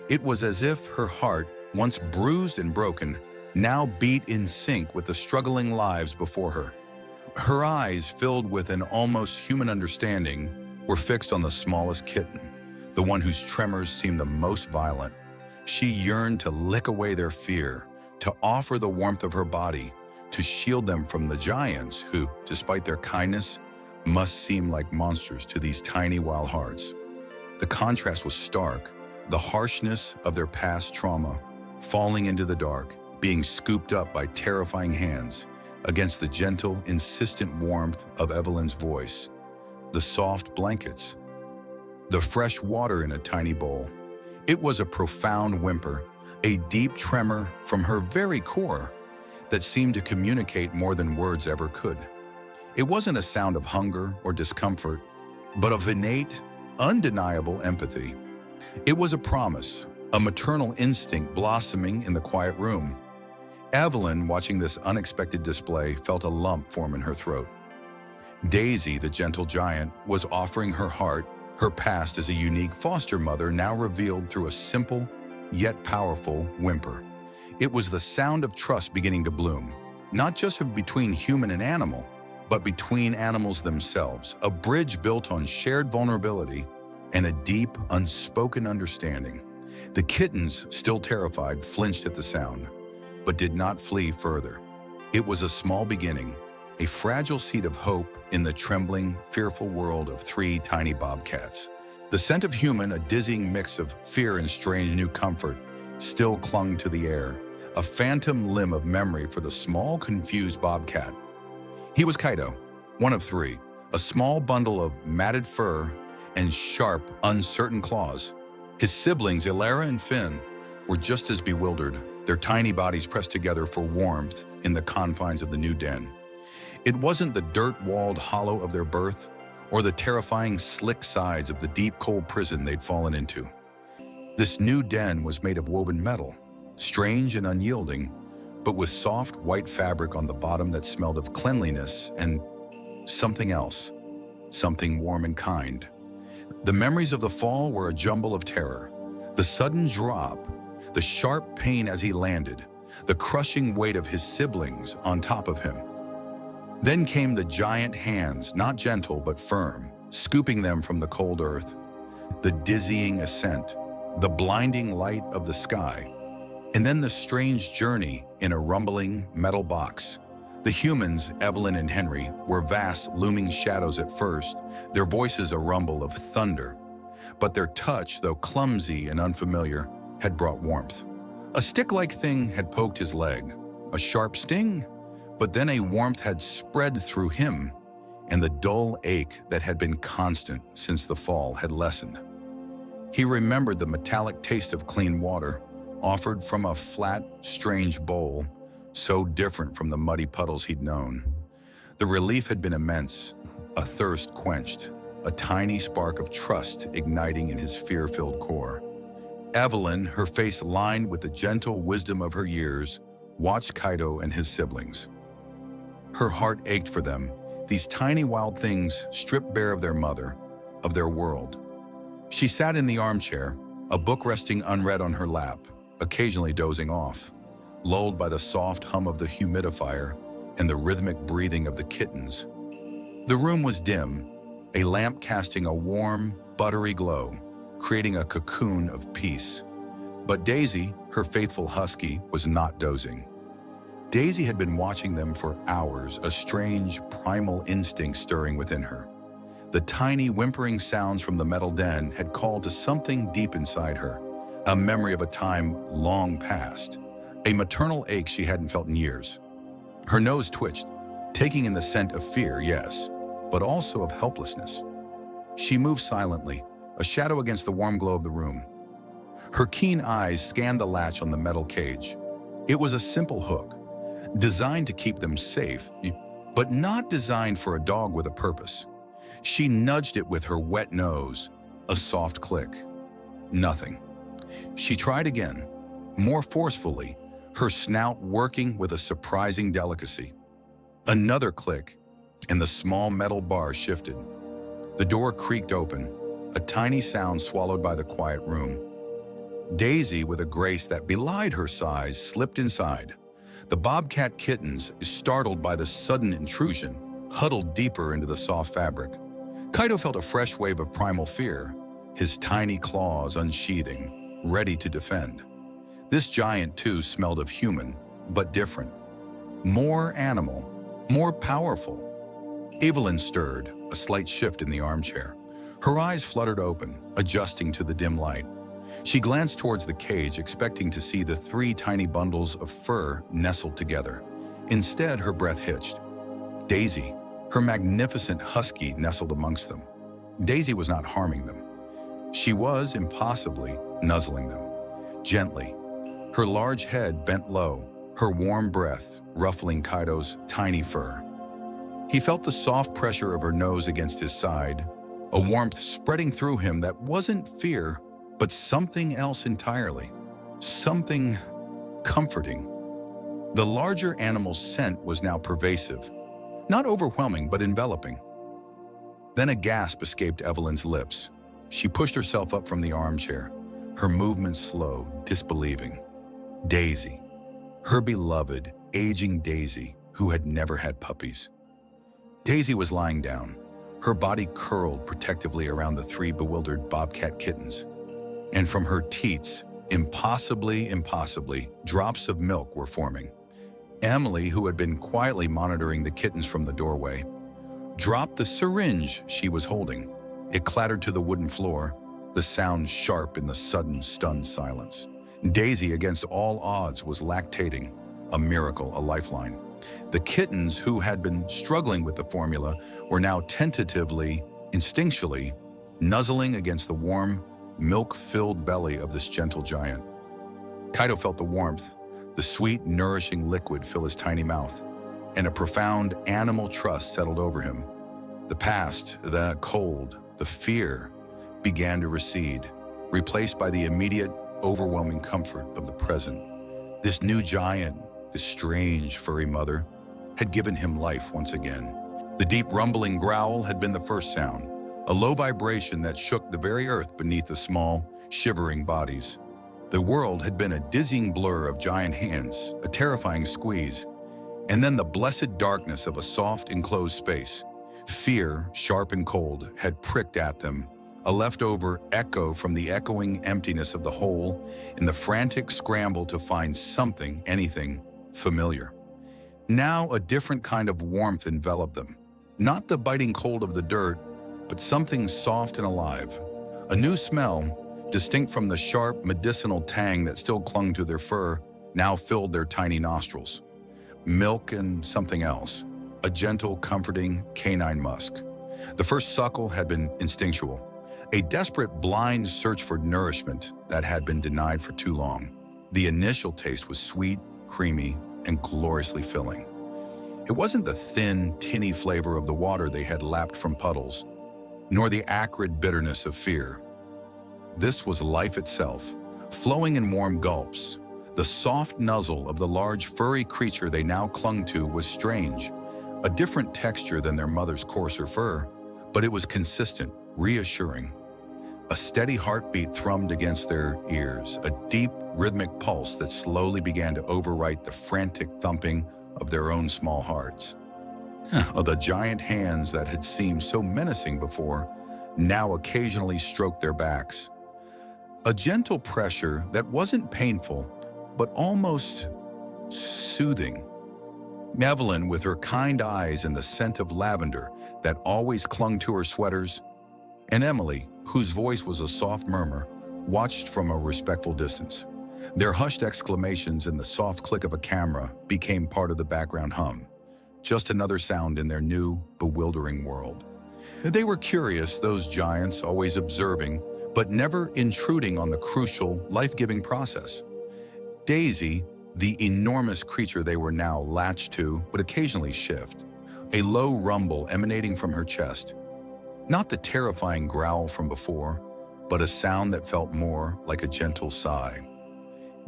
It was as if her heart, once bruised and broken, now beat in sync with the struggling lives before her. Her eyes, filled with an almost human understanding, were fixed on the smallest kitten, the one whose tremors seemed the most violent. She yearned to lick away their fear, to offer the warmth of her body, to shield them from the giants who, despite their kindness, must seem like monsters to these tiny wild hearts. The contrast was stark, the harshness of their past trauma, falling into the dark, being scooped up by terrifying hands, against the gentle, insistent warmth of Evelyn's voice, the soft blankets, the fresh water in a tiny bowl. It was a profound whimper, a deep tremor from her very core that seemed to communicate more than words ever could. It wasn't a sound of hunger or discomfort, but of innate, undeniable empathy. It was a promise, a maternal instinct blossoming in the quiet room. Evelyn, watching this unexpected display, felt a lump form in her throat. Daisy, the gentle giant, was offering her heart, her past as a unique foster mother now revealed through a simple, yet powerful whimper. It was the sound of trust beginning to bloom, not just between human and animal, but between animals themselves, a bridge built on shared vulnerability and a deep, unspoken understanding. The kittens, still terrified, flinched at the sound, but did not flee further. It was a small beginning, a fragile seed of hope in the trembling, fearful world of 3 tiny bobcats. The scent of human, a dizzying mix of fear and strange new comfort, still clung to the air, a phantom limb of memory for the small, confused bobcat. He was Kaito, one of 3, a small bundle of matted fur and sharp, uncertain claws. His siblings, Ilara and Finn, were just as bewildered, their tiny bodies pressed together for warmth in the confines of the new den. It wasn't the dirt-walled hollow of their birth or the terrifying slick sides of the deep, cold prison they'd fallen into. This new den was made of woven metal, strange and unyielding, but with soft white fabric on the bottom that smelled of cleanliness and something else, something warm and kind. The memories of the fall were a jumble of terror. The sudden drop, the sharp pain as he landed, the crushing weight of his siblings on top of him. Then came the giant hands, not gentle but firm, scooping them from the cold earth. The dizzying ascent, the blinding light of the sky, and then the strange journey in a rumbling metal box. The humans, Evelyn and Henry, were vast, looming shadows at first, their voices a rumble of thunder. But their touch, though clumsy and unfamiliar, had brought warmth. A stick-like thing had poked his leg, a sharp sting, but then a warmth had spread through him, and the dull ache that had been constant since the fall had lessened. He remembered the metallic taste of clean water, offered from a flat, strange bowl, so different from the muddy puddles he'd known. The relief had been immense, a thirst quenched, a tiny spark of trust igniting in his fear-filled core. Evelyn, her face lined with the gentle wisdom of her years, watched Kaido and his siblings. Her heart ached for them, these tiny wild things stripped bare of their mother, of their world. She sat in the armchair, a book resting unread on her lap, occasionally dozing off, lulled by the soft hum of the humidifier and the rhythmic breathing of the kittens. The room was dim, a lamp casting a warm, buttery glow, creating a cocoon of peace. But Daisy, her faithful husky, was not dozing. Daisy had been watching them for hours, a strange, primal instinct stirring within her. The tiny, whimpering sounds from the metal den had called to something deep inside her, a memory of a time long past, a maternal ache she hadn't felt in years. Her nose twitched, taking in the scent of fear, yes, but also of helplessness. She moved silently, a shadow against the warm glow of the room. Her keen eyes scanned the latch on the metal cage. It was a simple hook, designed to keep them safe, but not designed for a dog with a purpose. She nudged it with her wet nose, a soft click. Nothing. She tried again, more forcefully, her snout working with a surprising delicacy. Another click, and the small metal bar shifted. The door creaked open, a tiny sound swallowed by the quiet room. Daisy, with a grace that belied her size, slipped inside. The bobcat kittens, startled by the sudden intrusion, huddled deeper into the soft fabric. Kaido felt a fresh wave of primal fear, his tiny claws unsheathing, ready to defend. This giant, too, smelled of human, but different. More animal, more powerful. Evelyn stirred, a slight shift in the armchair. Her eyes fluttered open, adjusting to the dim light. She glanced towards the cage, expecting to see the three tiny bundles of fur nestled together. Instead, her breath hitched. Daisy, her magnificent husky, nestled amongst them. Daisy was not harming them. She was, impossibly, nuzzling them. Gently, her large head bent low, her warm breath ruffling Kaido's tiny fur. He felt the soft pressure of her nose against his side, a warmth spreading through him that wasn't fear, but something else entirely. Something comforting. The larger animal's scent was now pervasive, not overwhelming, but enveloping. Then a gasp escaped Evelyn's lips. She pushed herself up from the armchair, her movements slow, disbelieving. Daisy, her beloved, aging Daisy, who had never had puppies. Daisy was lying down, her body curled protectively around the three bewildered bobcat kittens. And from her teats, impossibly, drops of milk were forming. Emily, who had been quietly monitoring the kittens from the doorway, dropped the syringe she was holding. It clattered to the wooden floor, the sound sharp in the sudden, stunned silence. Daisy, against all odds, was lactating, a miracle, a lifeline. The kittens, who had been struggling with the formula, were now tentatively, instinctually, nuzzling against the warm, milk-filled belly of this gentle giant. Kaido felt the warmth, the sweet, nourishing liquid fill his tiny mouth, and a profound animal trust settled over him. The past, the cold, the fear began to recede, replaced by the immediate, overwhelming comfort of the present. This new giant, this strange, furry mother, had given him life once again. The deep rumbling growl had been the first sound, a low vibration that shook the very earth beneath the small, shivering bodies. The world had been a dizzying blur of giant hands, a terrifying squeeze, And then the blessed darkness of a soft, enclosed space. Fear, sharp and cold, had pricked at them, a leftover echo from the echoing emptiness of the hole in the frantic scramble to find something, anything, familiar. Now a different kind of warmth enveloped them. Not the biting cold of the dirt, but something soft and alive. A new smell, distinct from the sharp, medicinal tang that still clung to their fur, now filled their tiny nostrils. Milk and something else, a gentle, comforting canine musk. The first suckle had been instinctual, a desperate, blind search for nourishment that had been denied for too long. The initial taste was sweet, creamy, and gloriously filling. It wasn't the thin, tinny flavor of the water they had lapped from puddles, nor the acrid bitterness of fear. This was life itself, flowing in warm gulps. The soft nuzzle of the large, furry creature they now clung to was strange, a different texture than their mother's coarser fur, but it was consistent, reassuring. A steady heartbeat thrummed against their ears, a deep, rhythmic pulse that slowly began to overwrite the frantic thumping of their own small hearts. The giant hands that had seemed so menacing before now occasionally stroked their backs. A gentle pressure that wasn't painful, but almost soothing. Evelyn, with her kind eyes and the scent of lavender that always clung to her sweaters, and Emily, whose voice was a soft murmur, watched from a respectful distance. Their hushed exclamations and the soft click of a camera became part of the background hum, just another sound in their new, bewildering world. They were curious, those giants, always observing, but never intruding on the crucial, life-giving process. Daisy, the enormous creature they were now latched to, would occasionally shift, a low rumble emanating from her chest. Not the terrifying growl from before, but a sound that felt more like a gentle sigh.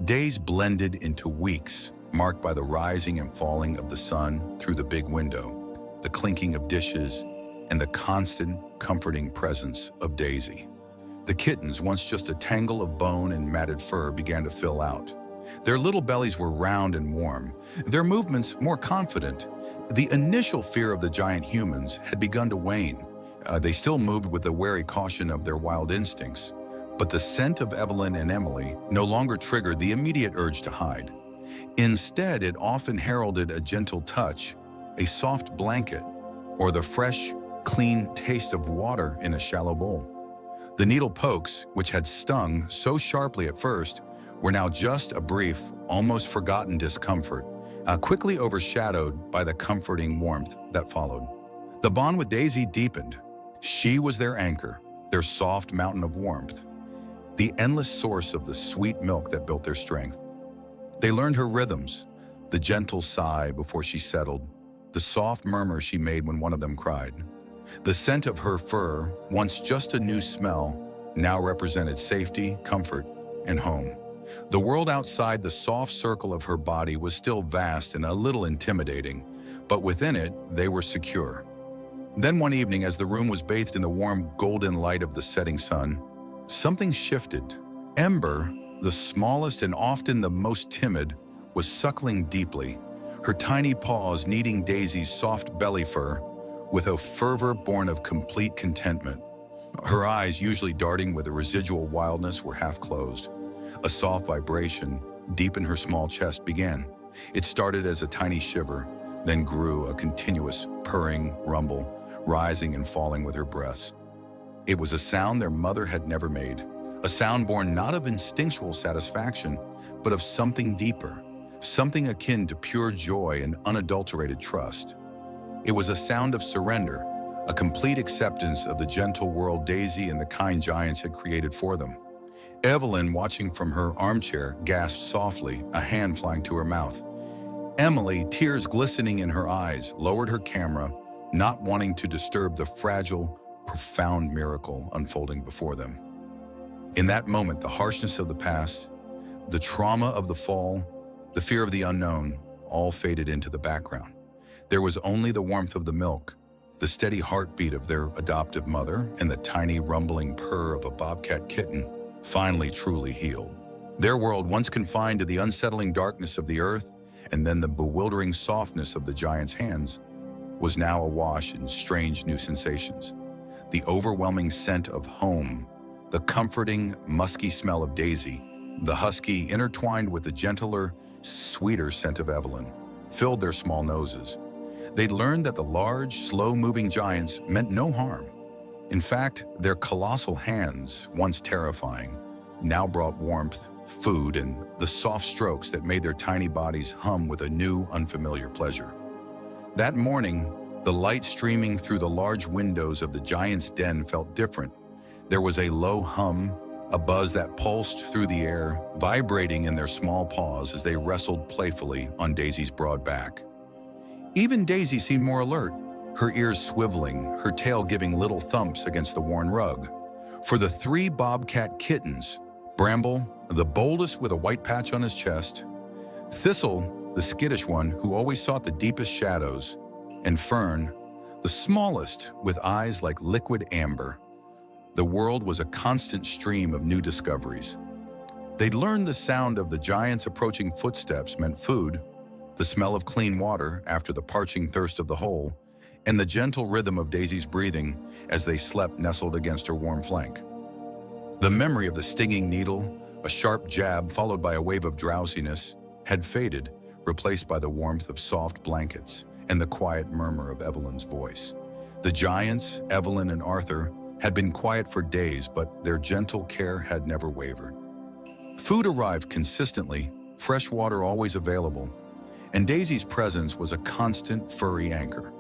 Days blended into weeks, marked by the rising and falling of the sun through the big window, the clinking of dishes, and the constant, comforting presence of Daisy. The kittens, once just a tangle of bone and matted fur, began to fill out. Their little bellies were round and warm, their movements more confident. The initial fear of the giant humans had begun to wane. They still moved with the wary caution of their wild instincts, but the scent of Evelyn and Emily no longer triggered the immediate urge to hide. Instead, it often heralded a gentle touch, a soft blanket, or the fresh, clean taste of water in a shallow bowl. The needle pokes, which had stung so sharply at first, were now just a brief, almost forgotten discomfort, quickly overshadowed by the comforting warmth that followed. The bond with Daisy deepened. She was their anchor, their soft mountain of warmth, the endless source of the sweet milk that built their strength. They learned her rhythms, the gentle sigh before she settled, the soft murmur she made when one of them cried. The scent of her fur, once just a new smell, now represented safety, comfort, and home. The world outside the soft circle of her body was still vast and a little intimidating, but within it, they were secure. Then one evening, as the room was bathed in the warm golden light of the setting sun, something shifted. Ember, the smallest and often the most timid, was suckling deeply, her tiny paws kneading Daisy's soft belly fur with a fervor born of complete contentment. Her eyes, usually darting with a residual wildness, were half closed. A soft vibration deep in her small chest began. It started as a tiny shiver, then grew a continuous purring rumble, rising and falling with her breaths. It was a sound their mother had never made, a sound born not of instinctual satisfaction, but of something deeper, something akin to pure joy and unadulterated trust. It was a sound of surrender, a complete acceptance of the gentle world Daisy and the kind giants had created for them. Evelyn, watching from her armchair, gasped softly, a hand flying to her mouth. Emily, tears glistening in her eyes, lowered her camera, not wanting to disturb the fragile, profound miracle unfolding before them. In that moment, the harshness of the past, the trauma of the fall, the fear of the unknown, all faded into the background. There was only the warmth of the milk, the steady heartbeat of their adoptive mother, and the tiny rumbling purr of a bobcat kitten, finally truly healed. Their world, once confined to the unsettling darkness of the earth, and then the bewildering softness of the giant's hands was now awash in strange new sensations. The overwhelming scent of home, the comforting, musky smell of Daisy, the husky intertwined with the gentler, sweeter scent of Evelyn, filled their small noses. They'd learned that the large, slow-moving giants meant no harm. In fact, their colossal hands, once terrifying, now brought warmth, food, and the soft strokes that made their tiny bodies hum with a new, unfamiliar pleasure. That morning, the light streaming through the large windows of the giant's den felt different. There was a low hum, a buzz that pulsed through the air, vibrating in their small paws as they wrestled playfully on Daisy's broad back. Even Daisy seemed more alert, her ears swiveling, her tail giving little thumps against the worn rug. For the 3 bobcat kittens, Bramble, the boldest with a white patch on his chest, Thistle, the skittish one who always sought the deepest shadows, and Fern, the smallest with eyes like liquid amber. The world was a constant stream of new discoveries. They'd learned the sound of the giant's approaching footsteps meant food, the smell of clean water after the parching thirst of the hole, and the gentle rhythm of Daisy's breathing as they slept nestled against her warm flank. The memory of the stinging needle, a sharp jab followed by a wave of drowsiness, had faded, replaced by the warmth of soft blankets and the quiet murmur of Evelyn's voice. The giants, Evelyn and Arthur, had been quiet for days, but their gentle care had never wavered. Food arrived consistently, fresh water always available, and Daisy's presence was a constant furry anchor.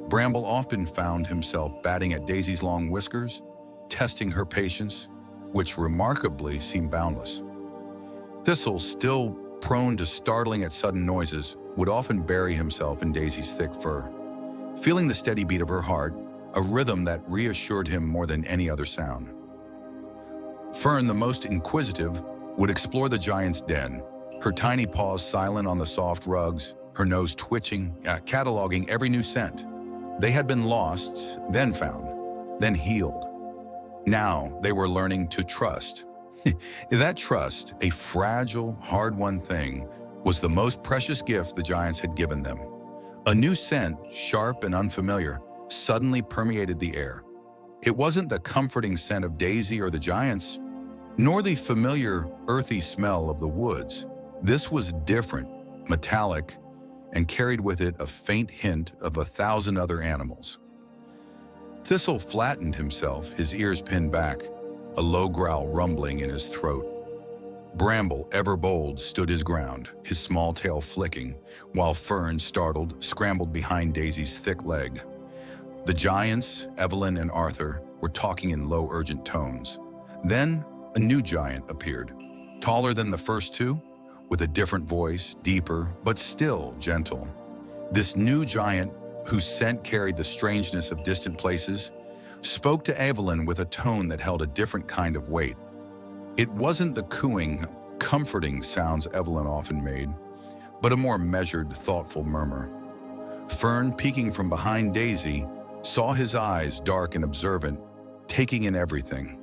Bramble often found himself batting at Daisy's long whiskers, testing her patience, which remarkably seemed boundless. Thistle, still prone to startling at sudden noises, would often bury himself in Daisy's thick fur, feeling the steady beat of her heart, a rhythm that reassured him more than any other sound. Fern, the most inquisitive, would explore the giant's den, her tiny paws silent on the soft rugs, her nose twitching, cataloging every new scent. They had been lost, then found, then healed. Now they were learning to trust. That trust, a fragile, hard-won thing, was the most precious gift the giants had given them. A new scent, sharp and unfamiliar, suddenly permeated the air. It wasn't the comforting scent of Daisy or the giants, nor the familiar, earthy smell of the woods. This was different, metallic, and carried with it a faint hint of 1,000 other animals. Thistle flattened himself, his ears pinned back, a low growl rumbling in his throat. Bramble, ever bold, stood his ground, his small tail flicking, while Fern, startled, scrambled behind Daisy's thick leg. The giants, Evelyn and Arthur, were talking in low, urgent tones. Then, a new giant appeared, taller than the first 2, with a different voice, deeper, but still gentle. This new giant, whose scent carried the strangeness of distant places, spoke to Evelyn with a tone that held a different kind of weight. It wasn't the cooing, comforting sounds Evelyn often made, but a more measured, thoughtful murmur. Fern, peeking from behind Daisy, saw his eyes, dark and observant, taking in everything.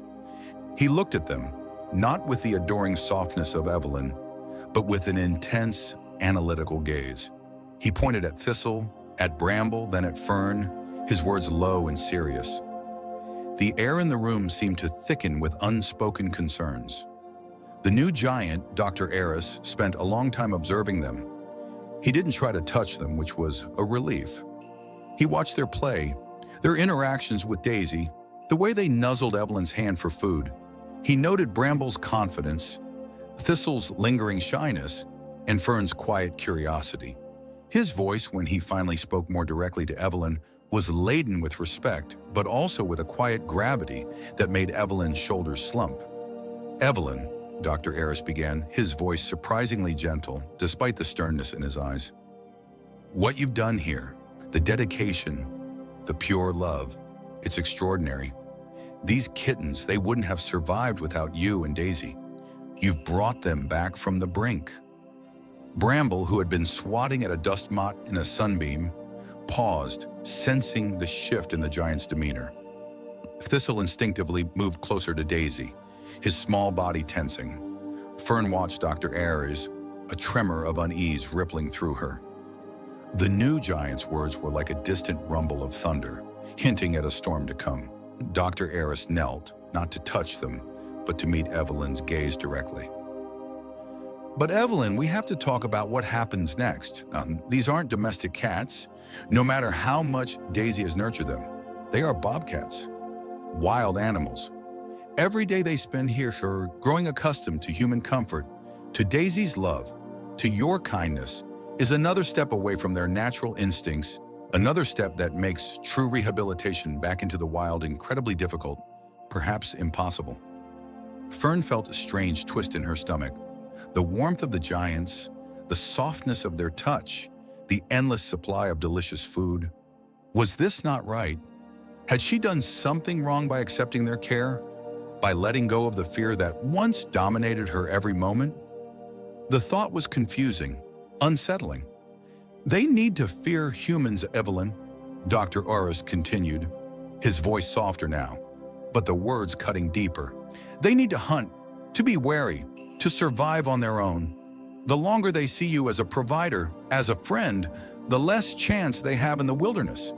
He looked at them, not with the adoring softness of Evelyn, but with an intense, analytical gaze. He pointed at Thistle, at Bramble, then at Fern, his words low and serious. The air in the room seemed to thicken with unspoken concerns. The new giant, Dr. Eris, spent a long time observing them. He didn't try to touch them, which was a relief. He watched their play, their interactions with Daisy, the way they nuzzled Evelyn's hand for food. He noted Bramble's confidence, Thistle's lingering shyness, and Fern's quiet curiosity. His voice, when he finally spoke more directly to Evelyn, was laden with respect, but also with a quiet gravity that made Evelyn's shoulders slump. "Evelyn," Dr. Eris began, his voice surprisingly gentle, despite the sternness in his eyes. "What you've done here, the dedication, the pure love, it's extraordinary. These kittens, they wouldn't have survived without you and Daisy. You've brought them back from the brink." Bramble, who had been swatting at a dust mot in a sunbeam, paused, sensing the shift in the giant's demeanor. Thistle instinctively moved closer to Daisy, his small body tensing. Fern watched Dr. Ayres, a tremor of unease rippling through her. The new giant's words were like a distant rumble of thunder, hinting at a storm to come. Dr. Eris knelt, not to touch them, but to meet Evelyn's gaze directly. But Evelyn, we have to talk about what happens next. These aren't domestic cats. No matter how much Daisy has nurtured them, they are bobcats, wild animals. Every day they spend here, sure, growing accustomed to human comfort, to Daisy's love, to your kindness, is another step away from their natural instincts, another step that makes true rehabilitation back into the wild incredibly difficult, perhaps impossible. Fern felt a strange twist in her stomach. The warmth of the giants, the softness of their touch, the endless supply of delicious food. Was this not right? Had she done something wrong by accepting their care? By letting go of the fear that once dominated her every moment? The thought was confusing, unsettling. They need to fear humans, Evelyn, Dr. Orris continued, his voice softer now, but the words cutting deeper. They need to hunt, to be wary, to survive on their own. The longer they see you as a provider, as a friend, the less chance they have in the wilderness.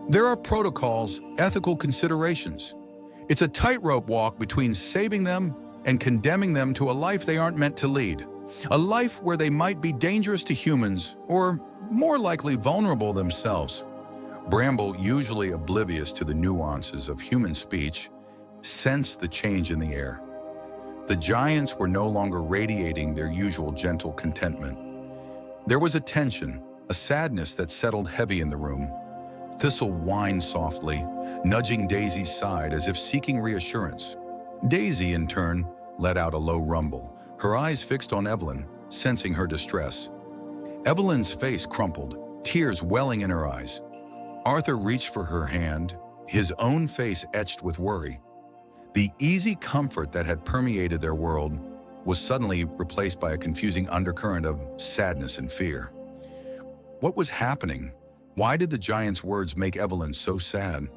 There are protocols, ethical considerations. It's a tightrope walk between saving them and condemning them to a life they aren't meant to lead. A life where they might be dangerous to humans, or more likely vulnerable themselves. Bramble, usually oblivious to the nuances of human speech, sensed the change in the air. The giants were no longer radiating their usual gentle contentment. There was a tension, a sadness that settled heavy in the room. Thistle whined softly, nudging Daisy's side as if seeking reassurance. Daisy, in turn, let out a low rumble, her eyes fixed on Evelyn, sensing her distress. Evelyn's face crumpled, tears welling in her eyes. Arthur reached for her hand, his own face etched with worry. The easy comfort that had permeated their world was suddenly replaced by a confusing undercurrent of sadness and fear. What was happening? Why did the giant's words make Evelyn so sad?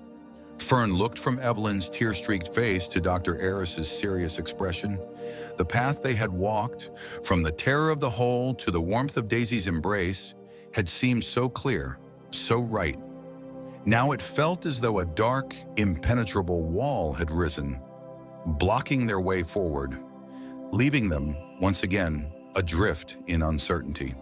Fern looked from Evelyn's tear-streaked face to Dr. Eris's serious expression. The path they had walked, from the terror of the hole to the warmth of Daisy's embrace, had seemed so clear, so right. Now it felt as though a dark, impenetrable wall had risen, blocking their way forward, leaving them, once again, adrift in uncertainty.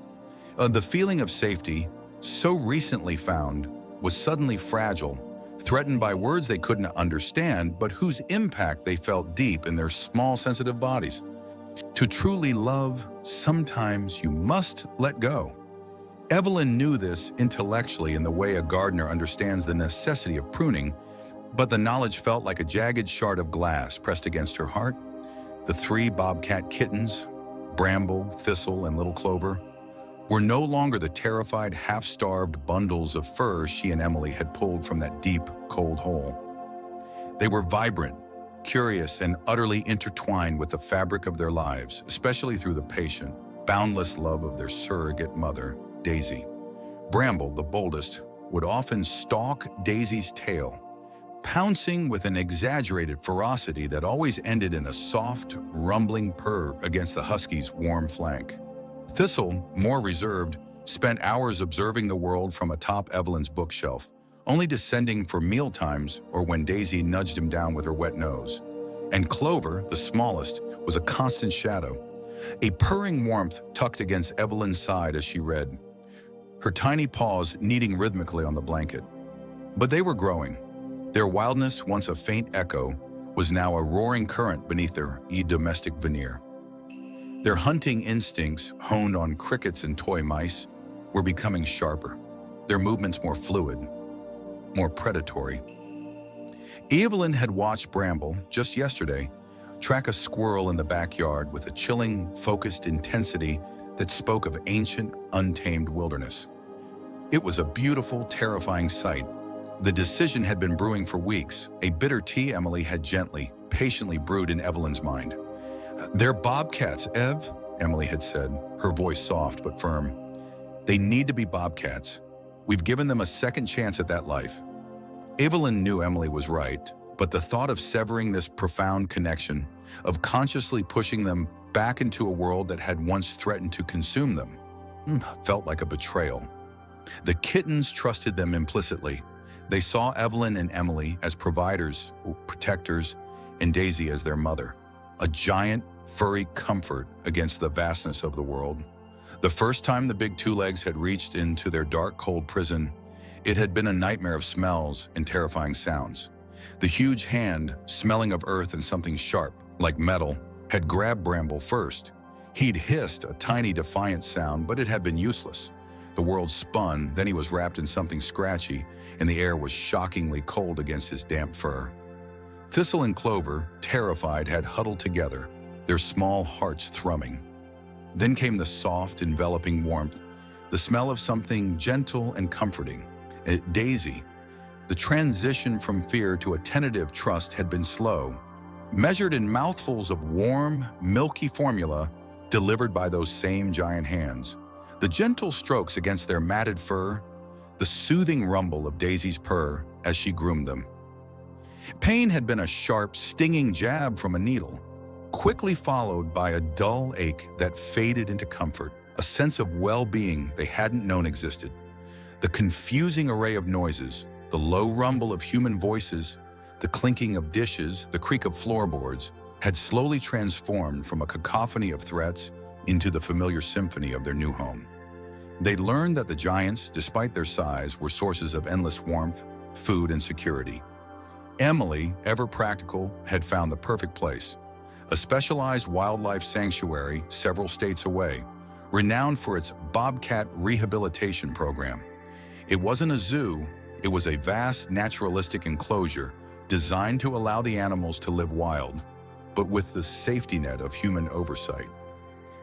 The feeling of safety, so recently found, was suddenly fragile, threatened by words they couldn't understand, but whose impact they felt deep in their small, sensitive bodies. To truly love, sometimes you must let go. Evelyn knew this intellectually in the way a gardener understands the necessity of pruning, but the knowledge felt like a jagged shard of glass pressed against her heart. The 3 bobcat kittens, Bramble, Thistle, and Little Clover, were no longer the terrified, half-starved bundles of fur she and Emily had pulled from that deep, cold hole. They were vibrant, curious, and utterly intertwined with the fabric of their lives, especially through the patient, boundless love of their surrogate mother, Daisy. Bramble, the boldest, would often stalk Daisy's tail, pouncing with an exaggerated ferocity that always ended in a soft, rumbling purr against the husky's warm flank. Thistle, more reserved, spent hours observing the world from atop Evelyn's bookshelf, only descending for mealtimes or when Daisy nudged him down with her wet nose. And Clover, the smallest, was a constant shadow, a purring warmth tucked against Evelyn's side as she read, her tiny paws kneading rhythmically on the blanket. But they were growing. Their wildness, once a faint echo, was now a roaring current beneath their domestic veneer. Their hunting instincts, honed on crickets and toy mice, were becoming sharper, their movements more fluid, more predatory. Evelyn had watched Bramble, just yesterday, track a squirrel in the backyard with a chilling, focused intensity that spoke of ancient, untamed wilderness. It was a beautiful, terrifying sight. The decision had been brewing for weeks, a bitter tea Emily had gently, patiently brewed in Evelyn's mind. "They're bobcats, Ev," Emily had said, her voice soft but firm. "They need to be bobcats. We've given them a second chance at that life." Evelyn knew Emily was right, but the thought of severing this profound connection, of consciously pushing them back into a world that had once threatened to consume them. Felt like a betrayal. The kittens trusted them implicitly. They saw Evelyn and Emily as providers, protectors, and Daisy as their mother, a giant, furry comfort against the vastness of the world. The first time the big two legs had reached into their dark, cold prison, it had been a nightmare of smells and terrifying sounds. The huge hand, smelling of earth and something sharp, like metal, had grabbed Bramble first. He'd hissed a tiny, defiant sound, but it had been useless. The world spun, then he was wrapped in something scratchy, and the air was shockingly cold against his damp fur. Thistle and Clover, terrified, had huddled together, their small hearts thrumming. Then came the soft, enveloping warmth, the smell of something gentle and comforting. Daisy. The transition from fear to a tentative trust had been slow, measured in mouthfuls of warm, milky formula delivered by those same giant hands. The gentle strokes against their matted fur, the soothing rumble of Daisy's purr as she groomed them. Pain had been a sharp, stinging jab from a needle, quickly followed by a dull ache that faded into comfort, a sense of well-being they hadn't known existed. The confusing array of noises, the low rumble of human voices, the clinking of dishes, the creak of floorboards, had slowly transformed from a cacophony of threats into the familiar symphony of their new home. They'd learned that the giants, despite their size, were sources of endless warmth, food, and security. Emily, ever practical, had found the perfect place, a specialized wildlife sanctuary several states away, renowned for its bobcat rehabilitation program. It wasn't a zoo, it was a vast naturalistic enclosure designed to allow the animals to live wild, but with the safety net of human oversight.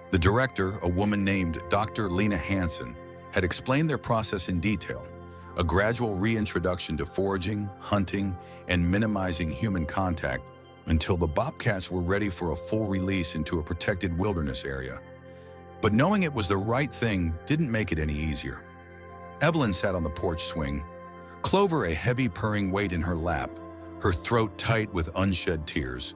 The director, a woman named Dr. Lena Hansen, had explained their process in detail, a gradual reintroduction to foraging, hunting, and minimizing human contact until the bobcats were ready for a full release into a protected wilderness area. But knowing it was the right thing didn't make it any easier. Evelyn sat on the porch swing, Clover a heavy purring weight in her lap, her throat tight with unshed tears.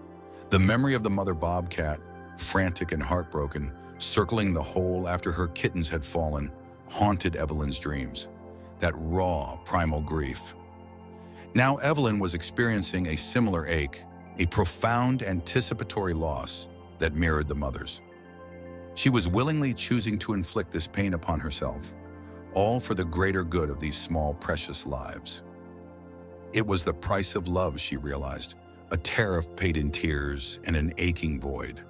The memory of the mother bobcat, frantic and heartbroken, circling the hole after her kittens had fallen, haunted Evelyn's dreams. That raw, primal grief. Now Evelyn was experiencing a similar ache, a profound anticipatory loss that mirrored the mother's. She was willingly choosing to inflict this pain upon herself, all for the greater good of these small, precious lives. It was the price of love, she realized, a tariff paid in tears and an aching void.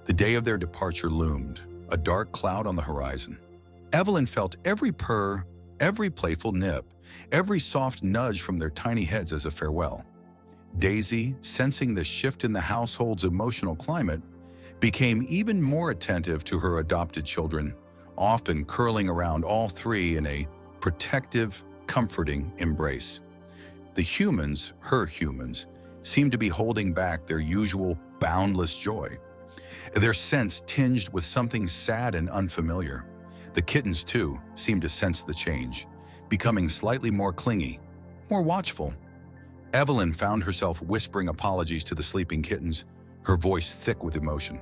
The day of their departure loomed, a dark cloud on the horizon. Evelyn felt every purr, every playful nip, every soft nudge from their tiny heads as a farewell. Daisy, sensing the shift in the household's emotional climate, became even more attentive to her adopted children, often curling around all three in a protective, comforting embrace. The humans, her humans, seemed to be holding back their usual boundless joy, their sense tinged with something sad and unfamiliar. The kittens, too, seemed to sense the change, becoming slightly more clingy, more watchful. Evelyn found herself whispering apologies to the sleeping kittens, her voice thick with emotion.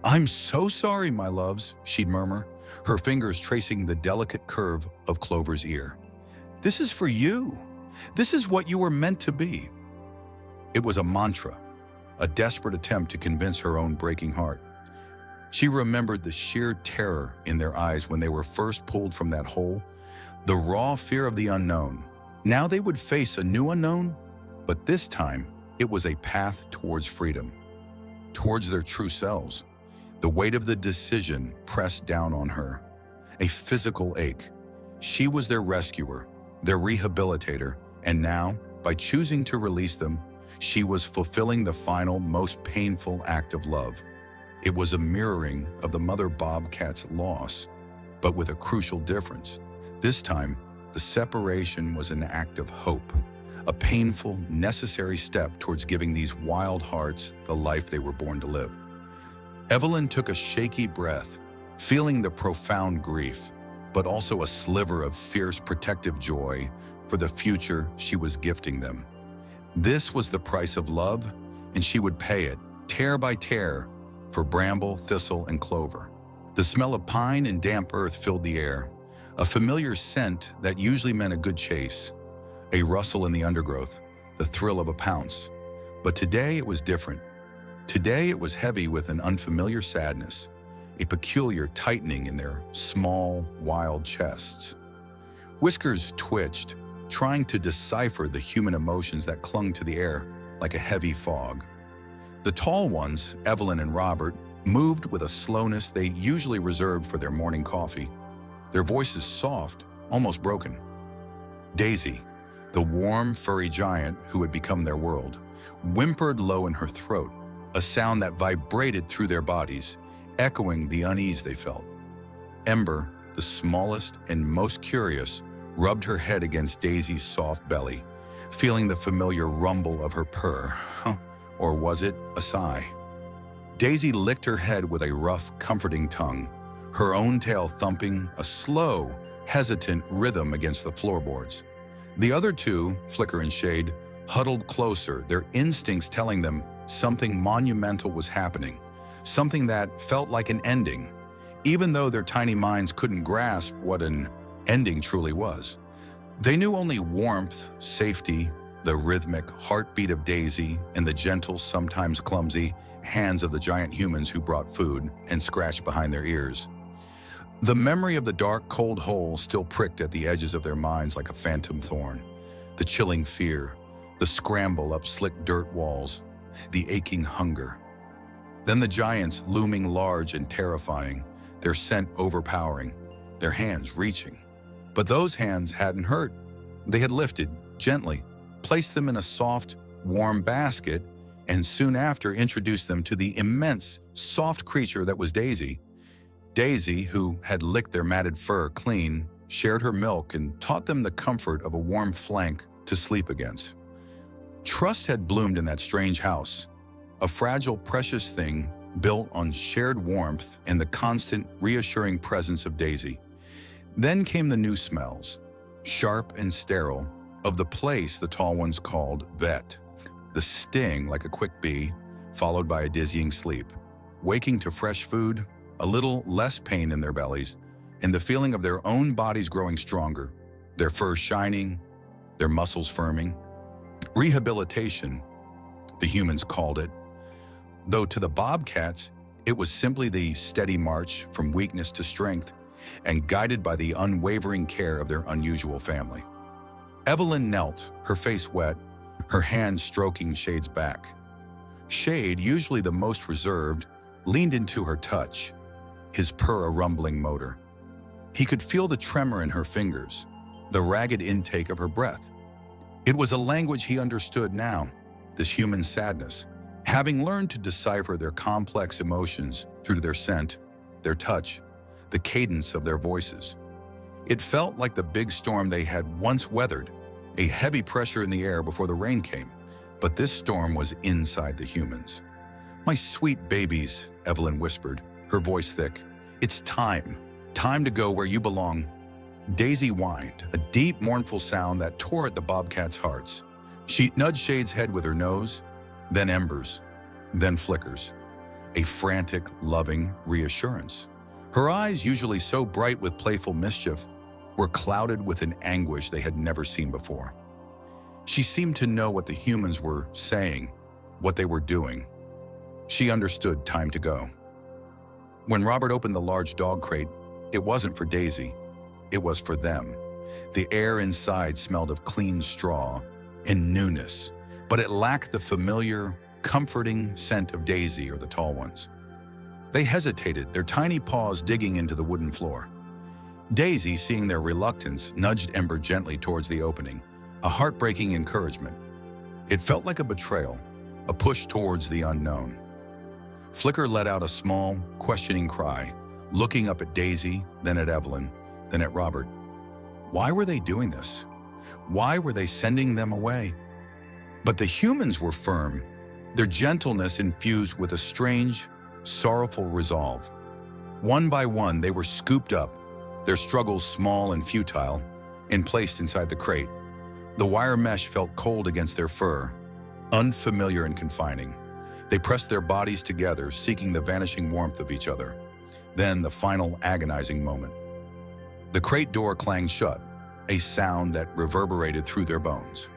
"I'm so sorry, my loves," she'd murmur, her fingers tracing the delicate curve of Clover's ear. "This is for you. This is what you were meant to be." It was a mantra, a desperate attempt to convince her own breaking heart. She remembered the sheer terror in their eyes when they were first pulled from that hole, the raw fear of the unknown. Now they would face a new unknown, but this time it was a path towards freedom, towards their true selves. The weight of the decision pressed down on her, a physical ache. She was their rescuer, their rehabilitator, and now, by choosing to release them, she was fulfilling the final, most painful act of love. It was a mirroring of the mother bobcat's loss, but with a crucial difference. This time, the separation was an act of hope, a painful, necessary step towards giving these wild hearts the life they were born to live. Evelyn took a shaky breath, feeling the profound grief, but also a sliver of fierce protective joy for the future she was gifting them. This was the price of love, and she would pay it, tear by tear, for bramble, thistle, and clover. The smell of pine and damp earth filled the air, a familiar scent that usually meant a good chase, a rustle in the undergrowth, the thrill of a pounce. But today it was different. Today it was heavy with an unfamiliar sadness, a peculiar tightening in their small, wild chests. Whiskers twitched, trying to decipher the human emotions that clung to the air like a heavy fog. The tall ones, Evelyn and Robert, moved with a slowness they usually reserved for their morning coffee, their voices soft, almost broken. Daisy, the warm, furry giant who had become their world, whimpered low in her throat, a sound that vibrated through their bodies, echoing the unease they felt. Ember, the smallest and most curious, rubbed her head against Daisy's soft belly, feeling the familiar rumble of her purr. Or was it a sigh? Daisy licked her head with a rough, comforting tongue, her own tail thumping a slow, hesitant rhythm against the floorboards. The other two, Flicker and Shade, huddled closer, their instincts telling them something monumental was happening, something that felt like an ending, even though their tiny minds couldn't grasp what an ending truly was. They knew only warmth, safety, the rhythmic heartbeat of Daisy, and the gentle, sometimes clumsy, hands of the giant humans who brought food and scratched behind their ears. The memory of the dark, cold hole still pricked at the edges of their minds like a phantom thorn. The chilling fear, the scramble up slick dirt walls, the aching hunger. Then the giants looming large and terrifying, their scent overpowering, their hands reaching. But those hands hadn't hurt. They had lifted, gently, placed them in a soft, warm basket, and soon after introduced them to the immense, soft creature that was Daisy. Daisy, who had licked their matted fur clean, shared her milk and taught them the comfort of a warm flank to sleep against. Trust had bloomed in that strange house, a fragile, precious thing built on shared warmth and the constant, reassuring presence of Daisy. Then came the new smells, sharp and sterile, of the place the tall ones called vet. The sting like a quick bee, followed by a dizzying sleep. Waking to fresh food, a little less pain in their bellies, and the feeling of their own bodies growing stronger, their fur shining, their muscles firming. Rehabilitation, the humans called it, though to the bobcats, it was simply the steady march from weakness to strength and guided by the unwavering care of their unusual family. Evelyn knelt, her face wet, her hand stroking Shade's back. Shade, usually the most reserved, leaned into her touch, his purr a rumbling motor. He could feel the tremor in her fingers, the ragged intake of her breath. It was a language he understood now, this human sadness, having learned to decipher their complex emotions through their scent, their touch, the cadence of their voices. It felt like the big storm they had once weathered, a heavy pressure in the air before the rain came, but this storm was inside the humans. "My sweet babies," Evelyn whispered, her voice thick. "It's time to go where you belong." Daisy whined, a deep, mournful sound that tore at the bobcats' hearts. She nudged Shade's head with her nose, then Ember's, then Flicker's, a frantic, loving reassurance. Her eyes, usually so bright with playful mischief, were clouded with an anguish they had never seen before. She seemed to know what the humans were saying, what they were doing. She understood time to go. When Robert opened the large dog crate, it wasn't for Daisy. It was for them. The air inside smelled of clean straw and newness, but it lacked the familiar, comforting scent of Daisy or the tall ones. They hesitated, their tiny paws digging into the wooden floor. Daisy, seeing their reluctance, nudged Ember gently towards the opening, a heartbreaking encouragement. It felt like a betrayal, a push towards the unknown. Flicker let out a small, questioning cry, looking up at Daisy, then at Evelyn, then at Robert. Why were they doing this? Why were they sending them away? But the humans were firm, their gentleness infused with a strange, sorrowful resolve. One by one, they were scooped up, their struggles small and futile, and placed inside the crate. The wire mesh felt cold against their fur, unfamiliar and confining. They pressed their bodies together, seeking the vanishing warmth of each other. Then the final agonizing moment. The crate door clanged shut, a sound that reverberated through their bones.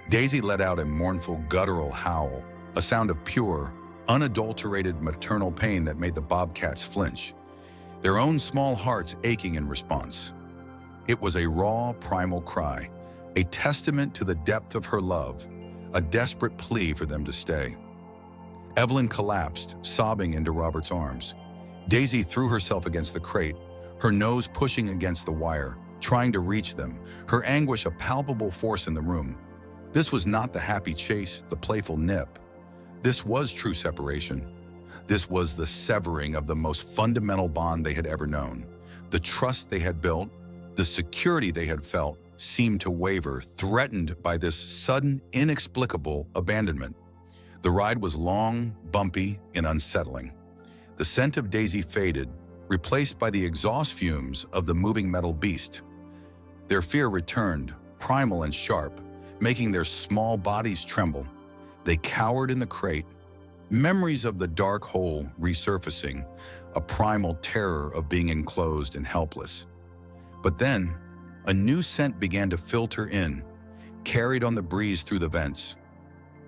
Daisy let out a mournful, guttural howl, a sound of pure, unadulterated maternal pain that made the bobcats flinch, their own small hearts aching in response. It was a raw, primal cry, a testament to the depth of her love, a desperate plea for them to stay. Evelyn collapsed, sobbing into Robert's arms. Daisy threw herself against the crate, her nose pushing against the wire, trying to reach them, her anguish a palpable force in the room. This was not the happy chase, the playful nip. This was true separation. This was the severing of the most fundamental bond they had ever known. The trust they had built, the security they had felt, seemed to waver, threatened by this sudden, inexplicable abandonment. The ride was long, bumpy, and unsettling. The scent of Daisy faded, replaced by the exhaust fumes of the moving metal beast. Their fear returned, primal and sharp, making their small bodies tremble. They cowered in the crate, memories of the dark hole resurfacing, a primal terror of being enclosed and helpless. But then, a new scent began to filter in, carried on the breeze through the vents.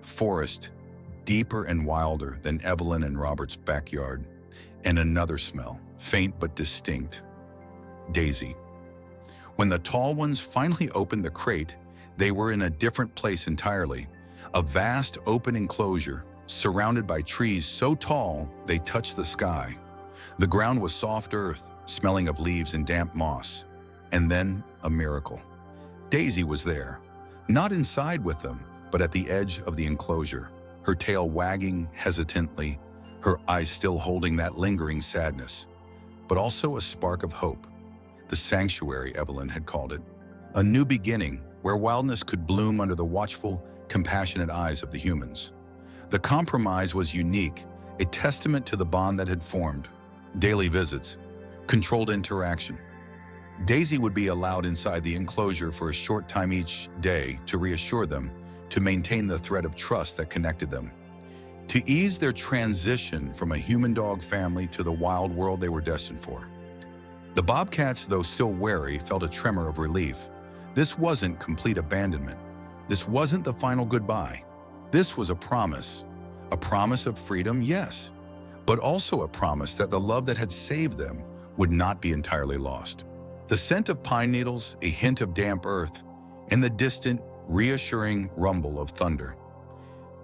Forest, deeper and wilder than Evelyn and Robert's backyard. And another smell, faint but distinct. Daisy. When the tall ones finally opened the crate, they were in a different place entirely. A vast open enclosure, surrounded by trees so tall they touched the sky. The ground was soft earth, smelling of leaves and damp moss. And then a miracle. Daisy was there, not inside with them, but at the edge of the enclosure, her tail wagging hesitantly, her eyes still holding that lingering sadness, but also a spark of hope. The sanctuary, Evelyn had called it. A new beginning where wildness could bloom under the watchful, compassionate eyes of the humans. The compromise was unique, a testament to the bond that had formed. Daily visits, controlled interaction. Daisy would be allowed inside the enclosure for a short time each day to reassure them, to maintain the thread of trust that connected them. To ease their transition from a human-dog family to the wild world they were destined for. The bobcats, though still wary, felt a tremor of relief. This wasn't complete abandonment. This wasn't the final goodbye. This was a promise of freedom, yes, but also a promise that the love that had saved them would not be entirely lost. The scent of pine needles, a hint of damp earth, and the distant, reassuring rumble of thunder.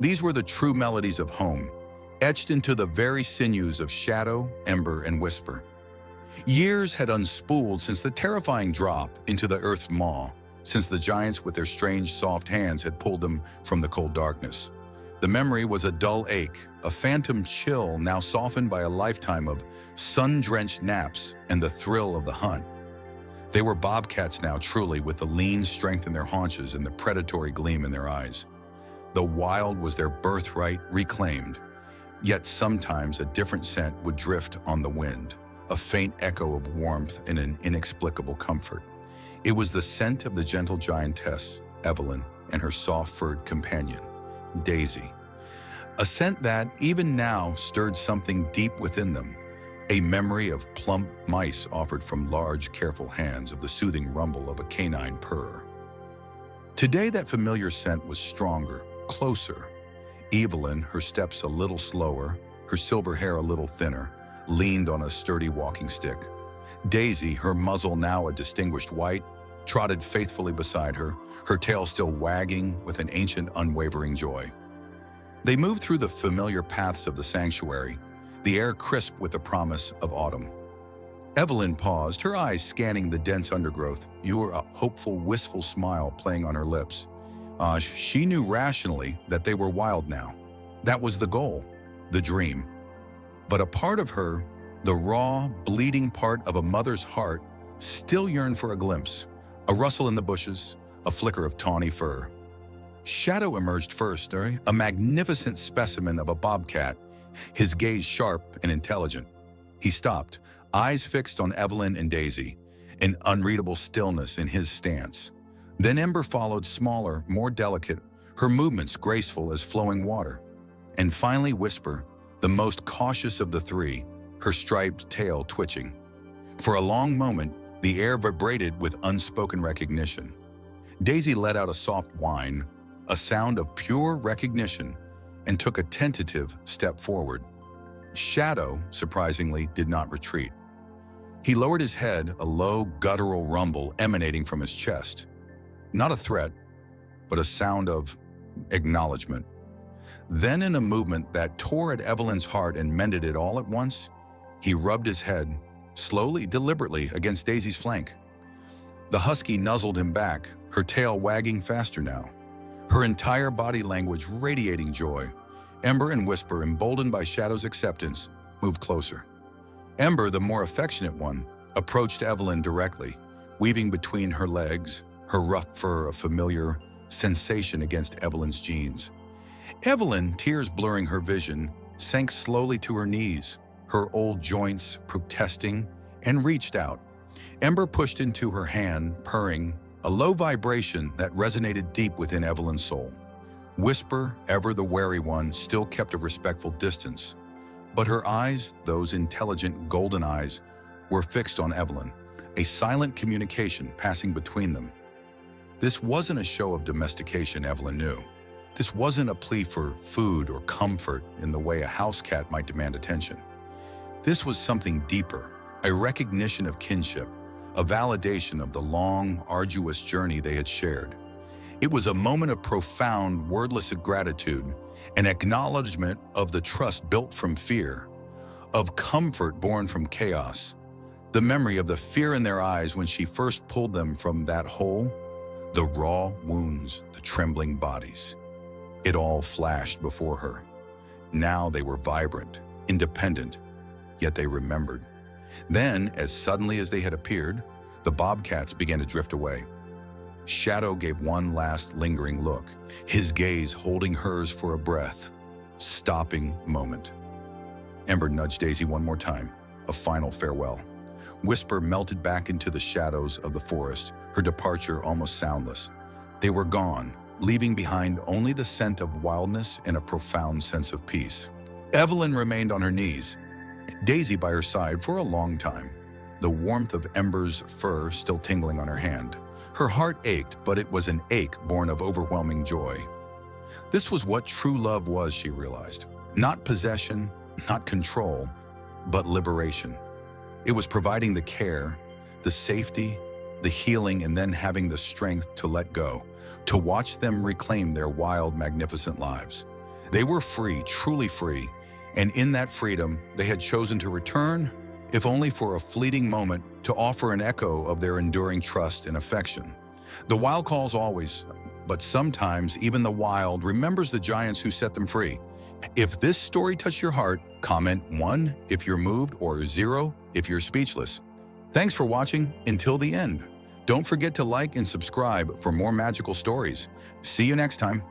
These were the true melodies of home, etched into the very sinews of shadow, ember, and whisper. Years had unspooled since the terrifying drop into the earth's maw, since the giants with their strange, soft hands had pulled them from the cold darkness. The memory was a dull ache, a phantom chill now softened by a lifetime of sun-drenched naps and the thrill of the hunt. They were bobcats now, truly, with the lean strength in their haunches and the predatory gleam in their eyes. The wild was their birthright reclaimed, yet sometimes a different scent would drift on the wind, a faint echo of warmth and an inexplicable comfort. It was the scent of the gentle giantess, Evelyn, and her soft-furred companion, Daisy. A scent that, even now, stirred something deep within them, a memory of plump mice offered from large, careful hands, of the soothing rumble of a canine purr. Today, that familiar scent was stronger, closer. Evelyn, her steps a little slower, her silver hair a little thinner, leaned on a sturdy walking stick. Daisy, her muzzle now a distinguished white, trotted faithfully beside her, her tail still wagging with an ancient, unwavering joy. They moved through the familiar paths of the sanctuary, the air crisp with the promise of autumn. Evelyn paused, her eyes scanning the dense undergrowth, a hopeful, wistful smile playing on her lips. She knew rationally that they were wild now. That was the goal, the dream. But a part of her, the raw, bleeding part of a mother's heart, still yearned for a glimpse, a rustle in the bushes, a flicker of tawny fur. Shadow emerged first, a magnificent specimen of a bobcat, his gaze sharp and intelligent. He stopped, eyes fixed on Evelyn and Daisy, an unreadable stillness in his stance. Then Ember followed, smaller, more delicate, her movements graceful as flowing water. And finally Whisper, the most cautious of the three, her striped tail twitching. For a long moment, the air vibrated with unspoken recognition. Daisy let out a soft whine, a sound of pure recognition, and took a tentative step forward. Shadow, surprisingly, did not retreat. He lowered his head, a low, guttural rumble emanating from his chest. Not a threat, but a sound of acknowledgement. Then, in a movement that tore at Evelyn's heart and mended it all at once, he rubbed his head, slowly, deliberately, against Daisy's flank. The husky nuzzled him back, her tail wagging faster now, her entire body language radiating joy. Ember and Whisper, emboldened by Shadow's acceptance, moved closer. Ember, the more affectionate one, approached Evelyn directly, weaving between her legs, her rough fur a familiar sensation against Evelyn's jeans. Evelyn, tears blurring her vision, sank slowly to her knees, her old joints protesting, and reached out. Ember pushed into her hand, purring, a low vibration that resonated deep within Evelyn's soul. Whisper, ever the wary one, still kept a respectful distance, but her eyes, those intelligent golden eyes, were fixed on Evelyn, a silent communication passing between them. This wasn't a show of domestication, Evelyn knew. This wasn't a plea for food or comfort in the way a house cat might demand attention. This was something deeper, a recognition of kinship, a validation of the long, arduous journey they had shared. It was a moment of profound, wordless gratitude, an acknowledgement of the trust built from fear, of comfort born from chaos, the memory of the fear in their eyes when she first pulled them from that hole, the raw wounds, the trembling bodies. It all flashed before her. Now they were vibrant, independent, yet they remembered. Then, as suddenly as they had appeared, the bobcats began to drift away. Shadow gave one last lingering look, his gaze holding hers for a breath, stopping moment. Ember nudged Daisy one more time, a final farewell. Whisper melted back into the shadows of the forest, her departure almost soundless. They were gone, leaving behind only the scent of wildness and a profound sense of peace. Evelyn remained on her knees, Daisy by her side for a long time, the warmth of Ember's fur still tingling on her hand. Her heart ached, but it was an ache born of overwhelming joy. This was what true love was, she realized. Not possession, not control, but liberation. It was providing the care, the safety, the healing, and then having the strength to let go, to watch them reclaim their wild, magnificent lives. They were free, truly free, and in that freedom, they had chosen to return, if only for a fleeting moment, to offer an echo of their enduring trust and affection. The wild calls always, but sometimes even the wild remembers the giants who set them free. If this story touched your heart, comment 1 if you're moved or 0 if you're speechless. Thanks for watching until the end. Don't forget to like and subscribe for more magical stories. See you next time.